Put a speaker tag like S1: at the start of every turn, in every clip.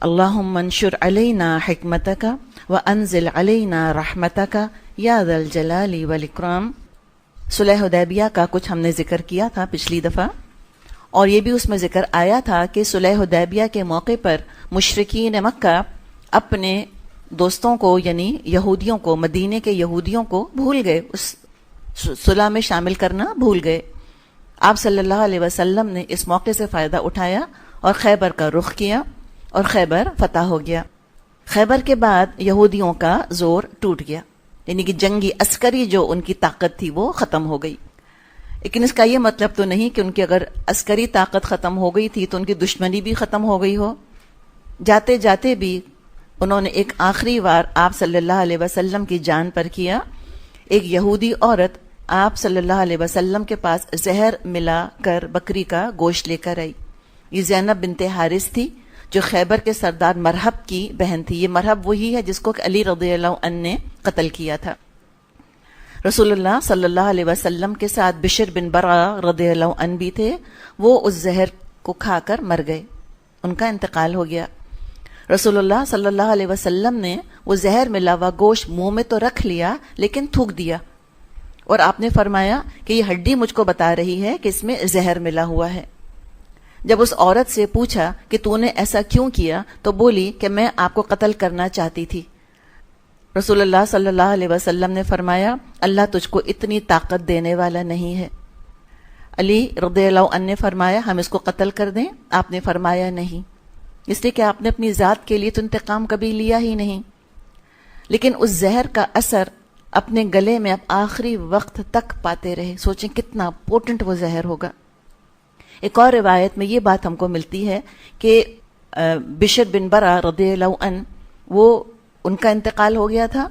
S1: اللہم انشر علینا حکمتک وانزل علینا رحمتک یا ذا الجلال والاکرام۔ صلح حدیبیہ کا کچھ ہم نے ذکر کیا تھا پچھلی دفعہ، اور یہ بھی اس میں ذکر آیا تھا کہ صلح حدیبیہ کے موقع پر مشرکین مکہ اپنے دوستوں کو یعنی یہودیوں کو، مدینے کے یہودیوں کو بھول گئے، اس صلح میں شامل کرنا بھول گئے۔ آپ صلی اللہ علیہ وسلم نے اس موقع سے فائدہ اٹھایا اور خیبر کا رخ کیا اور خیبر فتح ہو گیا۔ خیبر کے بعد یہودیوں کا زور ٹوٹ گیا، یعنی کہ جنگی عسکری جو ان کی طاقت تھی وہ ختم ہو گئی۔ لیکن اس کا یہ مطلب تو نہیں کہ ان کی اگر عسکری طاقت ختم ہو گئی تھی تو ان کی دشمنی بھی ختم ہو گئی ہو۔ جاتے جاتے بھی انہوں نے ایک آخری وار آپ صلی اللہ علیہ وسلم کی جان پر کیا۔ ایک یہودی عورت آپ صلی اللہ علیہ وسلم کے پاس زہر ملا کر بکری کا گوشت لے کر آئی۔ یہ زینب بنت حارث تھی جو خیبر کے سردار مرحب کی بہن تھی۔ یہ مرحب وہی ہے جس کو کہ علی رضی اللہ عنہ نے قتل کیا تھا۔ رسول اللہ صلی اللہ علیہ وسلم کے ساتھ بشر بن برا رضی اللہ عنہ بھی تھے، وہ اس زہر کو کھا کر مر گئے، ان کا انتقال ہو گیا۔ رسول اللہ صلی اللہ علیہ وسلم نے وہ زہر ملا ہوا گوشت منہ میں تو رکھ لیا لیکن تھوک دیا، اور آپ نے فرمایا کہ یہ ہڈی مجھ کو بتا رہی ہے کہ اس میں زہر ملا ہوا ہے۔ جب اس عورت سے پوچھا کہ تو نے ایسا کیوں کیا تو بولی کہ میں آپ کو قتل کرنا چاہتی تھی۔ رسول اللہ صلی اللہ علیہ وسلم نے فرمایا اللہ تجھ کو اتنی طاقت دینے والا نہیں ہے۔ علی رضی اللہ عنہ نے فرمایا ہم اس کو قتل کر دیں؟ آپ نے فرمایا نہیں، اس لیے کہ آپ نے اپنی ذات کے لیے تو انتقام کبھی لیا ہی نہیں، لیکن اس زہر کا اثر اپنے گلے میں آپ آخری وقت تک پاتے رہے۔ سوچیں کتنا پوٹنٹ وہ زہر ہوگا۔ ایک اور روایت میں یہ بات ہم کو ملتی ہے کہ بشر بن برا رضی اللہ عنہ وہ ان کا انتقال ہو گیا تھا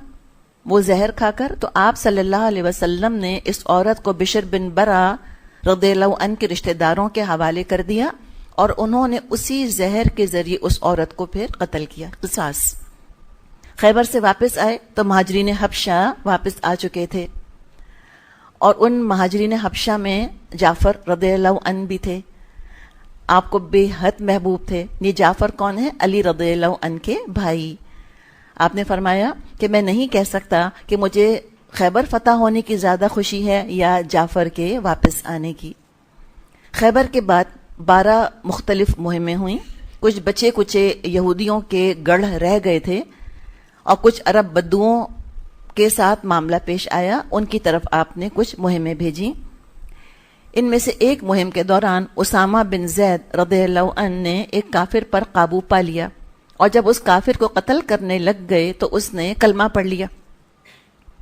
S1: وہ زہر کھا کر، تو آپ صلی اللہ علیہ وسلم نے اس عورت کو بشر بن برا رضی اللہ عنہ کے رشتہ داروں کے حوالے کر دیا، اور انہوں نے اسی زہر کے ذریعے اس عورت کو پھر قتل کیا، قصاص۔ خیبر سے واپس آئے تو مہاجرین حبشہ واپس آ چکے تھے، اور ان مہاجرین حبشہ میں جعفر رضی اللہ عنہ بھی تھے، آپ کو بے حد محبوب تھے۔ یہ جعفر کون ہے؟ علی رضی اللہ عنہ کے بھائی۔ آپ نے فرمایا کہ میں نہیں کہہ سکتا کہ مجھے خیبر فتح ہونے کی زیادہ خوشی ہے یا جعفر کے واپس آنے کی۔ خیبر کے بعد 12 مختلف مہمیں ہوئیں، کچھ بچے کچے یہودیوں کے گڑھ رہ گئے تھے، اور کچھ عرب بدوؤں کے ساتھ معاملہ پیش آیا، ان کی طرف آپ نے کچھ مہمیں بھیجیں۔ ان میں سے ایک مہم کے دوران اسامہ بن زید رضی اللہ عنہ نے ایک کافر پر قابو پا لیا، اور جب اس کافر کو قتل کرنے لگ گئے تو اس نے کلمہ پڑھ لیا۔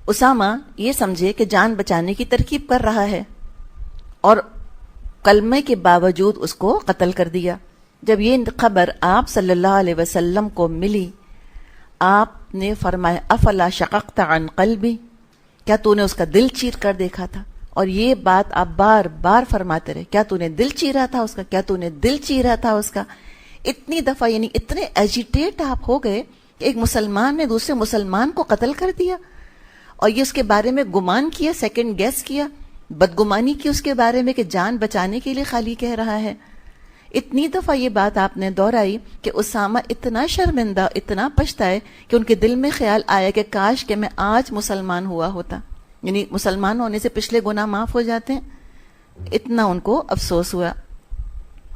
S1: اسامہ یہ سمجھے کہ جان بچانے کی ترکیب کر رہا ہے، اور کلمے کے باوجود اس کو قتل کر دیا۔ جب یہ خبر آپ صلی اللہ علیہ وسلم کو ملی، آپ نے فرمایا افلا شققت عن قلبی، کیا تو نے اس کا دل چیر کر دیکھا تھا؟ اور یہ بات آپ بار بار فرماتے رہے، کیا تو نے دل چیرا تھا اس کا، کیا تو نے دل چیرا تھا اس کا؟ اتنی دفعہ، یعنی اتنے ایجیٹیٹ آپ ہو گئے کہ ایک مسلمان نے دوسرے مسلمان کو قتل کر دیا، اور یہ اس کے بارے میں گمان کیا، سیکنڈ گیس کیا، بدگمانی کی اس کے بارے میں کہ جان بچانے کے لیے خالی کہہ رہا ہے۔ اتنی دفعہ یہ بات آپ نے دہرائی کہ اسامہ اتنا شرمندہ، اتنا پچھتائے کہ ان کے دل میں خیال آیا کہ کاش کہ میں آج مسلمان ہوا ہوتا، یعنی مسلمان ہونے سے پچھلے گناہ معاف ہو جاتے ہیں، اتنا ان کو افسوس ہوا۔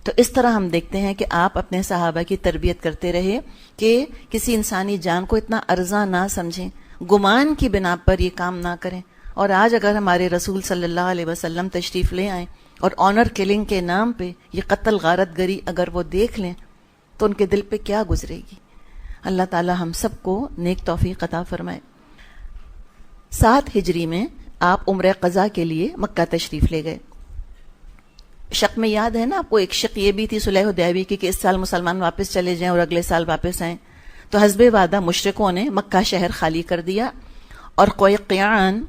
S1: تو اس طرح ہم دیکھتے ہیں کہ آپ اپنے صحابہ کی تربیت کرتے رہے کہ کسی انسانی جان کو اتنا ارزاں نہ سمجھیں، گمان کی بنا پر یہ کام نہ کریں۔ اور آج اگر ہمارے رسول صلی اللہ علیہ وسلم تشریف لے آئیں اور آنر کلنگ کے نام پہ یہ قتل غارت گری اگر وہ دیکھ لیں تو ان کے دل پہ کیا گزرے گی؟ اللہ تعالی ہم سب کو نیک توفیق عطا فرمائے۔ 7 ہجری میں آپ عمرہ قضا کے لیے مکہ تشریف لے گئے۔ شک میں یاد ہے نا آپ کو، ایک شک یہ بھی تھی صلح حدیبیہ کی کہ اس سال مسلمان واپس چلے جائیں اور اگلے سال واپس آئیں، تو حسب وعدہ مشرکوں نے مکہ شہر خالی کر دیا، اور قویقیان،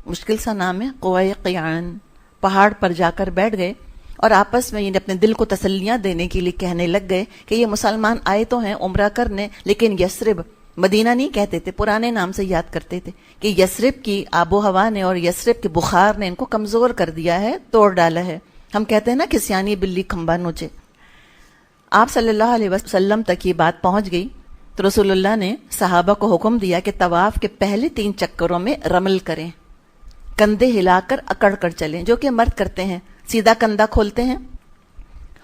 S1: مشکل سا نام ہے، قویقیان، پہاڑ پر جا کر بیٹھ گئے، اور آپس میں اپنے دل کو تسلیاں دینے کے لیے کہنے لگ گئے کہ یہ مسلمان آئے تو ہیں عمرہ کرنے، لیکن یثرب، مدینہ نہیں کہتے تھے، پرانے نام سے یاد کرتے تھے کہ یثرب کی آب و ہوا نے اور یثرب کے بخار نے ان کو کمزور کر دیا ہے، توڑ ڈالا ہے۔ ہم کہتے ہیں نا کسیانی بلی کھمبا نوچے۔ آپ صلی اللہ علیہ وسلم تک یہ بات پہنچ گئی تو رسول اللہ نے صحابہ کو حکم دیا کہ طواف کے پہلے 3 چکروں میں رمل کریں، کندھے ہلا کر اکڑ کر چلیں، جو کہ مرد کرتے ہیں، سیدھا کندھا کھولتے ہیں،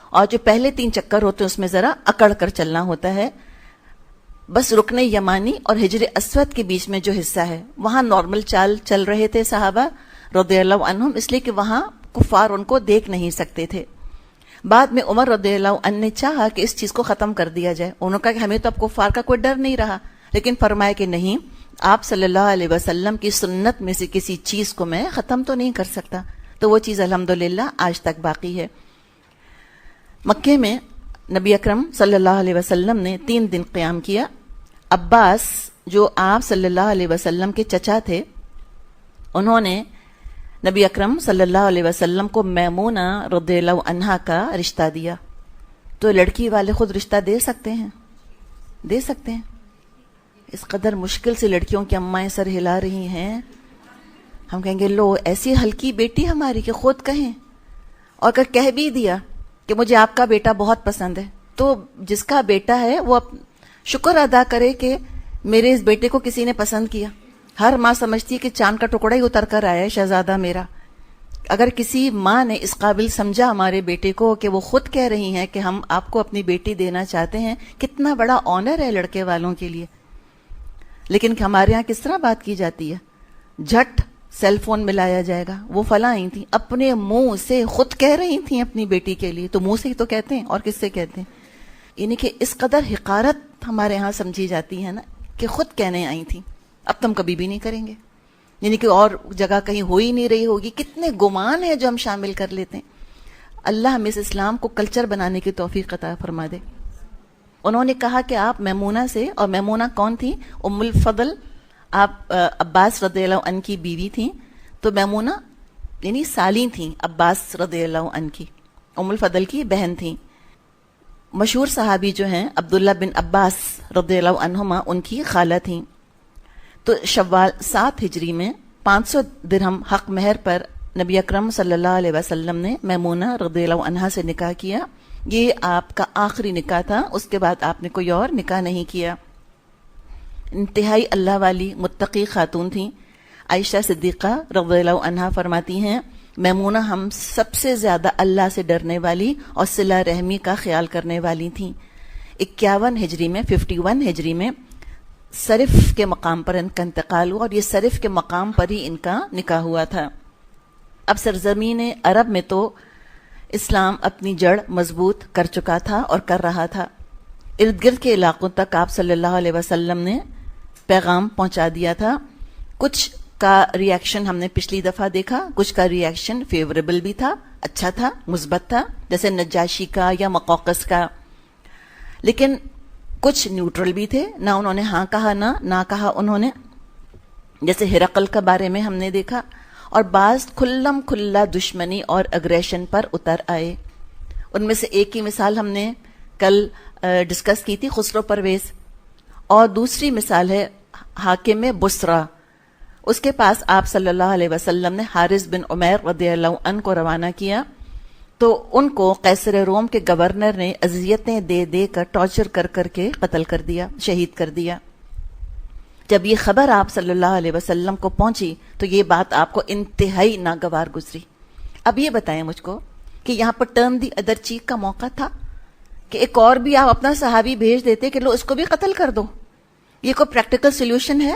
S1: اور جو پہلے 3 چکر ہوتے ہیں اس میں ذرا اکڑ کر چلنا ہوتا ہے. بس رکن یمانی اور حجر اسود کے بیچ میں جو حصہ ہے وہاں نارمل چال چل رہے تھے صحابہ رضی اللہ عنہم، اس لیے کہ وہاں کفار ان کو دیکھ نہیں سکتے تھے. بعد میں عمر رضی اللہ عنہ نے چاہا کہ اس چیز کو ختم کر دیا جائے. انہوں نے کہا کہ ہمیں تو اب کفار کا کوئی ڈر نہیں رہا، لیکن فرمایا کہ نہیں، آپ صلی اللہ علیہ وسلم کی سنت میں سے کسی چیز کو میں ختم تو نہیں کر سکتا. تو وہ چیز الحمدللہ آج تک باقی ہے. مکے میں نبی اکرم صلی اللہ علیہ وسلم نے 3 دن قیام کیا. عباس جو آپ صلی اللہ علیہ وسلم کے چچا تھے، انہوں نے نبی اکرم صلی اللہ علیہ وسلم کو میمونہ رضی اللہ عنہا کا رشتہ دیا. تو لڑکی والے خود رشتہ دے سکتے ہیں، دے سکتے ہیں. اس قدر مشکل سے لڑکیوں کی امائیں سر ہلا رہی ہیں. ہم کہیں گے لو ایسی ہلکی بیٹی ہماری کہ خود کہیں، اور اگر کہہ بھی دیا کہ مجھے آپ کا بیٹا بہت پسند ہے، تو جس کا بیٹا ہے وہ شکر ادا کرے کہ میرے اس بیٹے کو کسی نے پسند کیا. ہر ماں سمجھتی ہے کہ چاند کا ٹکڑا ہی اتر کر آیا ہے شہزادہ میرا. اگر کسی ماں نے اس قابل سمجھا ہمارے بیٹے کو کہ وہ خود کہہ رہی ہیں کہ ہم آپ کو اپنی بیٹی دینا چاہتے ہیں، کتنا بڑا آنر ہے لڑکے والوں کے لیے. لیکن ہمارے ہاں کس طرح بات کی جاتی ہے، جھٹ سیل فون ملایا جائے گا. وہ فلاں ہی تھیں، اپنے منہ سے خود کہہ رہی تھیں اپنی بیٹی کے لیے، تو منہ سے ہی تو کہتے ہیں، اور کس سے کہتے ہیں. یعنی کہ اس قدر حقارت ہمارے ہاں سمجھی جاتی ہے نا کہ خود کہنے آئی تھیں. اب تم کبھی بھی نہیں کریں گے، یعنی کہ اور جگہ کہیں ہو ہی نہیں رہی ہوگی. کتنے گمان ہیں جو ہم شامل کر لیتے ہیں. اللہ ہمیں اس اسلام کو کلچر بنانے کی توفیق عطا فرما دے. انہوں نے کہا کہ آپ میمونہ سے، اور میمونہ کون تھی؟ ام الفضل، آپ عباس رضی اللہ عنہ کی بیوی تھیں. تو میمونہ یعنی سالی تھیں عباس رضی اللہ عنہ کی، ام الفضل کی بہن تھیں. مشہور صحابی جو ہیں عبداللہ بن عباس رضی اللہ عنہما، ان کی خالہ تھیں. تو شوال 7 ہجری میں 500 درہم حق مہر پر نبی اکرم صلی اللہ علیہ وسلم نے میمونہ رضی اللہ عنہا سے نکاح کیا. یہ آپ کا آخری نکاح تھا، اس کے بعد آپ نے کوئی اور نکاح نہیں کیا. انتہائی اللہ والی متقی خاتون تھیں. عائشہ صدیقہ رضی اللہ عنہا فرماتی ہیں میمونہ ہم سب سے زیادہ اللہ سے ڈرنے والی اور صلہ رحمی کا خیال کرنے والی تھیں. 51 ہجری میں 51 ہجری میں صرف کے مقام پر ان کا انتقال ہوا، اور یہ صرف کے مقام پر ہی ان کا نکاح ہوا تھا. اب سرزمین عرب میں تو اسلام اپنی جڑ مضبوط کر چکا تھا اور کر رہا تھا. ارد گرد کے علاقوں تک آپ صلی اللہ علیہ وسلم نے پیغام پہنچا دیا تھا. کچھ کا ریاکشن ہم نے پچھلی دفعہ دیکھا، کچھ کا ریاکشن فیوریبل بھی تھا، اچھا تھا، مثبت تھا، جیسے نجاشی کا یا مقوقس کا. لیکن کچھ نیوٹرل بھی تھے، نہ انہوں نے ہاں کہا نہ کہا انہوں نے، جیسے ہرقل کا بارے میں ہم نے دیکھا. اور بعض کھلم کھلا دشمنی اور اگریشن پر اتر آئے. ان میں سے ایک کی مثال ہم نے کل ڈسکس کی تھی، خسرو پرویز. اور دوسری مثال ہے حاکم بصرہ. اس کے پاس آپ صلی اللہ علیہ وسلم نے حارث بن عمیر رضی اللہ عنہ کو روانہ کیا. تو ان کو قیصر روم کے گورنر نے اذیتیں دے دے کر ٹارچر کر کے قتل کر دیا، شہید کر دیا. جب یہ خبر آپ صلی اللہ علیہ وسلم کو پہنچی تو یہ بات آپ کو انتہائی ناگوار گزری. اب یہ بتائیں مجھ کو کہ یہاں پر ٹرن دی ادر چیک کا موقع تھا کہ ایک اور بھی آپ اپنا صحابی بھیج دیتے کہ لو اس کو بھی قتل کر دو. یہ کوئی پریکٹیکل سولوشن ہے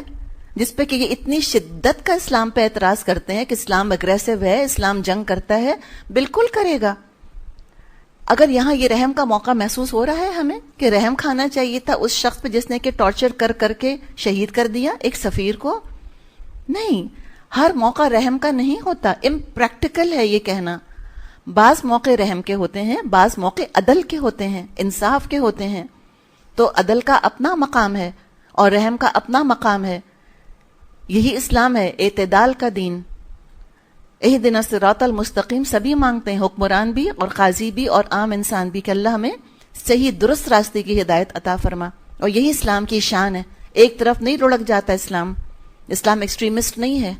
S1: جس پہ کہ یہ اتنی شدت کا اسلام پہ اعتراض کرتے ہیں کہ اسلام اگریسو ہے، اسلام جنگ کرتا ہے؟ بالکل کرے گا. اگر یہاں یہ رحم کا موقع محسوس ہو رہا ہے ہمیں کہ رحم کھانا چاہیے تھا اس شخص پہ جس نے کہ ٹارچر کر کے شہید کر دیا ایک سفیر کو. نہیں، ہر موقع رحم کا نہیں ہوتا، امپریکٹیکل ہے یہ کہنا. بعض موقع رحم کے ہوتے ہیں، بعض موقع عدل کے ہوتے ہیں، انصاف کے ہوتے ہیں. تو عدل کا اپنا مقام ہے اور رحم کا اپنا مقام ہے. یہی اسلام ہے، اعتدال کا دین. اہدنا الصراط المستقیم سبھی مانگتے ہیں، حکمران بھی اور قاضی بھی اور عام انسان بھی، کہ اللہ ہمیں صحیح درست راستے کی ہدایت عطا فرما. اور یہی اسلام کی شان ہے. ایک طرف نہیں لڑک جاتا اسلام. اسلام ایکسٹریمسٹ نہیں ہے.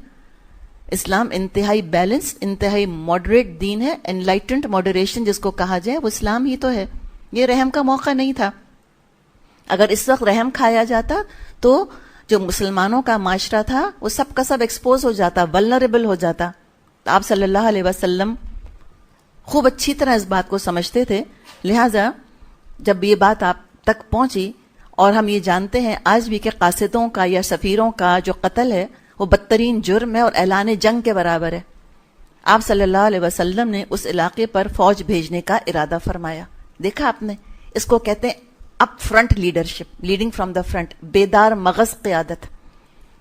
S1: اسلام انتہائی بیلنس، انتہائی ماڈریٹ دین ہے. انلائٹنڈ ماڈریشن جس کو کہا جائے وہ اسلام ہی تو ہے. یہ رحم کا موقع نہیں تھا. اگر اس وقت رحم کھایا جاتا تو جو مسلمانوں کا معاشرہ تھا وہ سب کا سب ایکسپوز ہو جاتا، ولنریبل ہو جاتا. تو آپ صلی اللہ علیہ وسلم خوب اچھی طرح اس بات کو سمجھتے تھے. لہٰذا جب یہ بات آپ تک پہنچی، اور ہم یہ جانتے ہیں آج بھی کہ قاصدوں کا یا سفیروں کا جو قتل ہے وہ بدترین جرم ہے اور اعلان جنگ کے برابر ہے. آپ صلی اللہ علیہ وسلم نے اس علاقے پر فوج بھیجنے کا ارادہ فرمایا. دیکھا آپ نے، اس کو کہتے ہیں up front leadership, leading from the front, بیدار مغز قیادت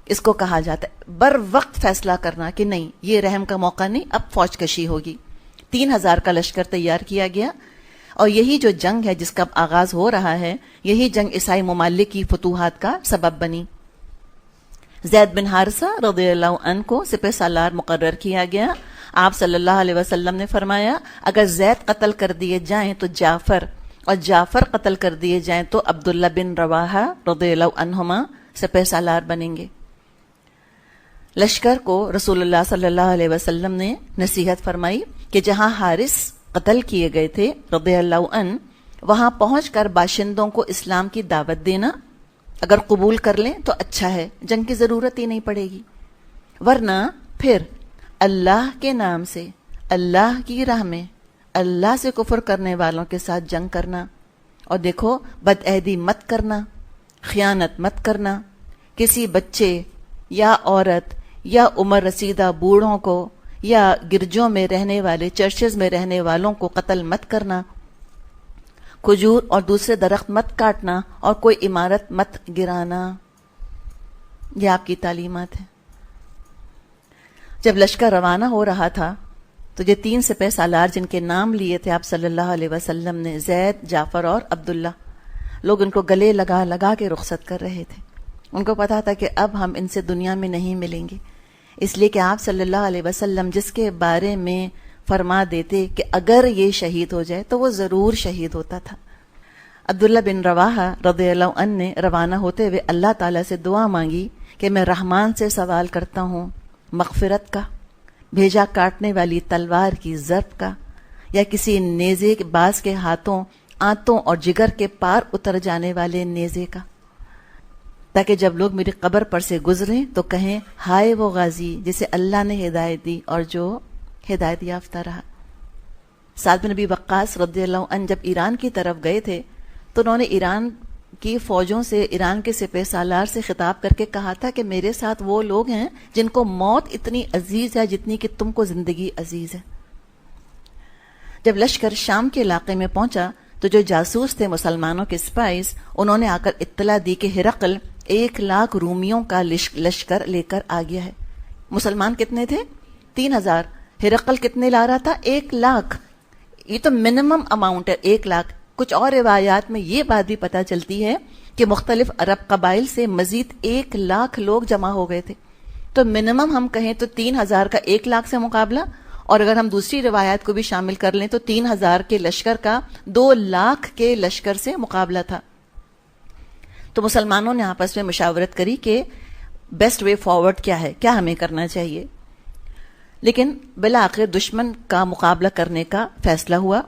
S1: اس کو کہا جاتا ہے. بر وقت فیصلہ کرنا کہ نہیں، یہ رحم کا موقع نہیں، اب فوج کشی ہوگی. 3000 کا لشکر تیار کیا گیا، اور یہی جو جنگ ہے جس کا اب آغاز ہو رہا ہے، یہی جنگ عیسائی ممالک کی فتوحات کا سبب بنی. زید بن حارثہ رضی اللہ عنہ کو سپہ سالار مقرر کیا گیا. آپ صلی اللہ علیہ وسلم نے فرمایا اگر زید قتل کر دیے جائیں تو جعفر، اور جعفر قتل کر دیے جائیں تو عبداللہ بن رواحہ رضی اللہ عنہما سپہ سالار بنیں گے. لشکر کو رسول اللہ صلی اللہ علیہ وسلم نے نصیحت فرمائی کہ جہاں حارث قتل کیے گئے تھے رضی اللہ عنہ، وہاں پہنچ کر باشندوں کو اسلام کی دعوت دینا. اگر قبول کر لیں تو اچھا ہے، جنگ کی ضرورت ہی نہیں پڑے گی. ورنہ پھر اللہ کے نام سے، اللہ کی راہ میں اللہ سے کفر کرنے والوں کے ساتھ جنگ کرنا. اور دیکھو، بدعہدی مت کرنا، خیانت مت کرنا، کسی بچے یا عورت یا عمر رسیدہ بوڑھوں کو یا گرجوں میں رہنے والے، چرچز میں رہنے والوں کو قتل مت کرنا، کھجور اور دوسرے درخت مت کاٹنا، اور کوئی عمارت مت گرانا. یہ آپ کی تعلیمات ہیں. جب لشکر روانہ ہو رہا تھا تو یہ 3 سپہ سالار جن کے نام لیے تھے آپ صلی اللہ علیہ وسلم نے، زید، جعفر اور عبداللہ، لوگ ان کو گلے لگا لگا کے رخصت کر رہے تھے. ان کو پتا تھا کہ اب ہم ان سے دنیا میں نہیں ملیں گے، اس لیے کہ آپ صلی اللہ علیہ وسلم جس کے بارے میں فرما دیتے کہ اگر یہ شہید ہو جائے تو وہ ضرور شہید ہوتا تھا. عبداللہ بن رواحہ رضی اللہ عنہ نے روانہ ہوتے ہوئے اللہ تعالیٰ سے دعا مانگی کہ میں رحمان سے سوال کرتا ہوں مغفرت کا، بھیجا کاٹنے والی تلوار کی ضرب کا، یا کسی نیزے باز کے ہاتھوں آنتوں اور جگر کے پار اتر جانے والے نیزے کا، تاکہ جب لوگ میری قبر پر سے گزریں تو کہیں ہائے وہ غازی جسے اللہ نے ہدایت دی اور جو ہدایت یافتہ رہا. سعد بن ابی وقاص رضی اللہ عنہ جب ایران کی طرف گئے تھے تو انہوں نے ایران کی فوجوں سے، ایران کے سپہ سالار سے خطاب کر کے کہا تھا کہ میرے ساتھ وہ لوگ ہیں جن کو موت اتنی عزیز ہے جتنی کہ تم کو زندگی عزیز ہے. جب لشکر شام کے علاقے میں پہنچا تو جو جاسوس تھے مسلمانوں کے اسپائز، انہوں نے آ کر اطلاع دی کہ ہرقل 1,00,000 رومیوں کا لشکر لے کر آ گیا ہے. مسلمان کتنے تھے؟ 3,000. ہرقل کتنے لا رہا تھا؟ 1,00,000. یہ تو منیمم اماؤنٹ ہے، 1,00,000. کچھ اور روایات میں یہ بات بھی پتہ چلتی ہے کہ مختلف عرب قبائل سے مزید 1,00,000 لوگ جمع ہو گئے تھے. تو منیمم ہم کہیں تو 3,000 کا 1,00,000 سے مقابلہ، اور اگر ہم دوسری روایات کو بھی شامل کر لیں تو 3,000 کے لشکر کا 2,00,000 کے لشکر سے مقابلہ تھا. تو مسلمانوں نے آپس میں مشاورت کری کہ بیسٹ وے فارورڈ کیا ہے، کیا ہمیں کرنا چاہیے. لیکن بالآخر دشمن کا مقابلہ کرنے کا فیصلہ ہوا.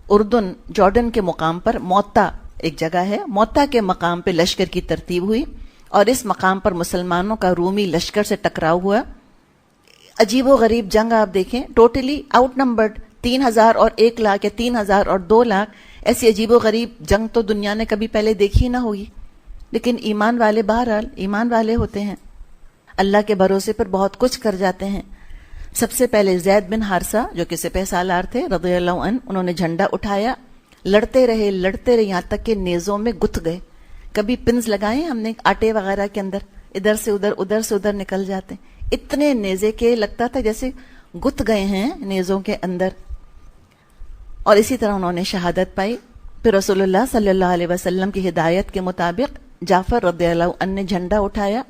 S1: اردن جارڈن کے مقام پر موتا ایک جگہ ہے، موتا کے مقام پہ لشکر کی ترتیب ہوئی، اور اس مقام پر مسلمانوں کا رومی لشکر سے ٹکراؤ ہوا. عجیب و غریب جنگ آپ دیکھیں، ٹوٹلی آؤٹ نمبرڈ، 3,000 اور 1,00,000 یا 3,000 اور 2,00,000. ایسی عجیب و غریب جنگ تو دنیا نے کبھی پہلے دیکھی نہ ہوگی. لیکن ایمان والے بہرحال ایمان والے ہوتے ہیں، اللہ کے بھروسے پر بہت کچھ کر جاتے ہیں. سب سے پہلے زید بن حارثہ جو کہ سپہ سالار تھے رضی اللہ عنہ، انہوں نے جھنڈا اٹھایا، لڑتے رہے یہاں تک کہ نیزوں میں گتھ گئے. کبھی پنز لگائے ہم نے آٹے وغیرہ کے اندر، ادھر سے ادھر نکل جاتے، اتنے نیزے کے لگتا تھا جیسے گتھ گئے ہیں نیزوں کے اندر. اور اسی طرح انہوں نے شہادت پائی. پھر رسول اللہ صلی اللہ علیہ وسلم کی ہدایت کے مطابق جعفر رضی اللہ عنہ نے جھنڈا اٹھایا.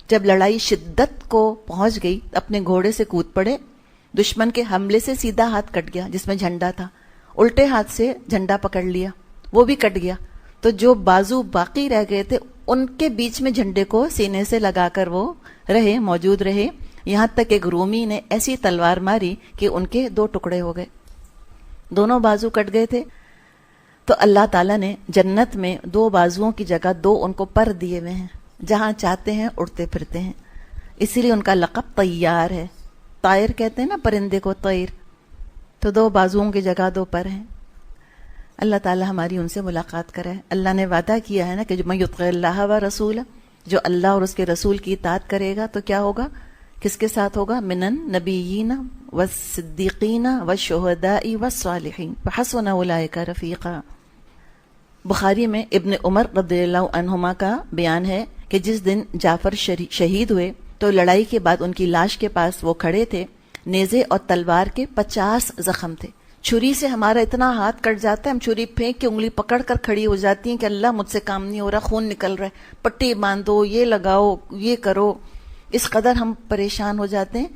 S1: جب لڑائی شدت کو پہنچ گئی اپنے گھوڑے سے کود پڑے. دشمن کے حملے سے سیدھا ہاتھ کٹ گیا جس میں جھنڈا تھا، الٹے ہاتھ سے جھنڈا پکڑ لیا، وہ بھی کٹ گیا. تو جو بازو باقی رہ گئے تھے ان کے بیچ میں جھنڈے کو سینے سے لگا کر وہ موجود رہے، یہاں تک ایک رومی نے ایسی تلوار ماری کہ ان کے 2 ٹکڑے ہو گئے، دونوں بازو کٹ گئے تھے. تو اللہ تعالیٰ نے جنت میں 2 بازوؤں کی جگہ 2 ان کو پر دیے ہوئے ہیں، جہاں چاہتے ہیں اڑتے پھرتے ہیں، اسی لیے ان کا لقب طیار ہے۔ طائر کہتے ہیں نا پرندے کو، طیر، تو 2 بازوؤں کی جگہ 2 پر ہیں۔ اللہ تعالیٰ ہماری ان سے ملاقات کرے۔ اللہ نے وعدہ کیا ہے نا کہ جو من یطع اللہ و رسول، جو اللہ اور اس کے رسول کی اطاعت کرے گا تو کیا ہوگا، کس کے ساتھ ہوگا، من النبیین والصدیقین والشہداء والصالحین وحسن اولئک رفیقا۔ بخاری میں ابن عمر رضی اللہ عنہما کا بیان ہے کہ جس دن جعفر شہید ہوئے تو لڑائی کے بعد ان کی لاش کے پاس وہ کھڑے تھے، نیزے اور تلوار کے 50 زخم تھے۔ چھری سے ہمارا اتنا ہاتھ کٹ جاتا ہے، ہم چھری پھینک کے انگلی پکڑ کر کھڑی ہو جاتی ہیں کہ اللہ مجھ سے کام نہیں ہو رہا، خون نکل رہا ہے، پٹی باندھو، یہ لگاؤ، یہ کرو، اس قدر ہم پریشان ہو جاتے ہیں۔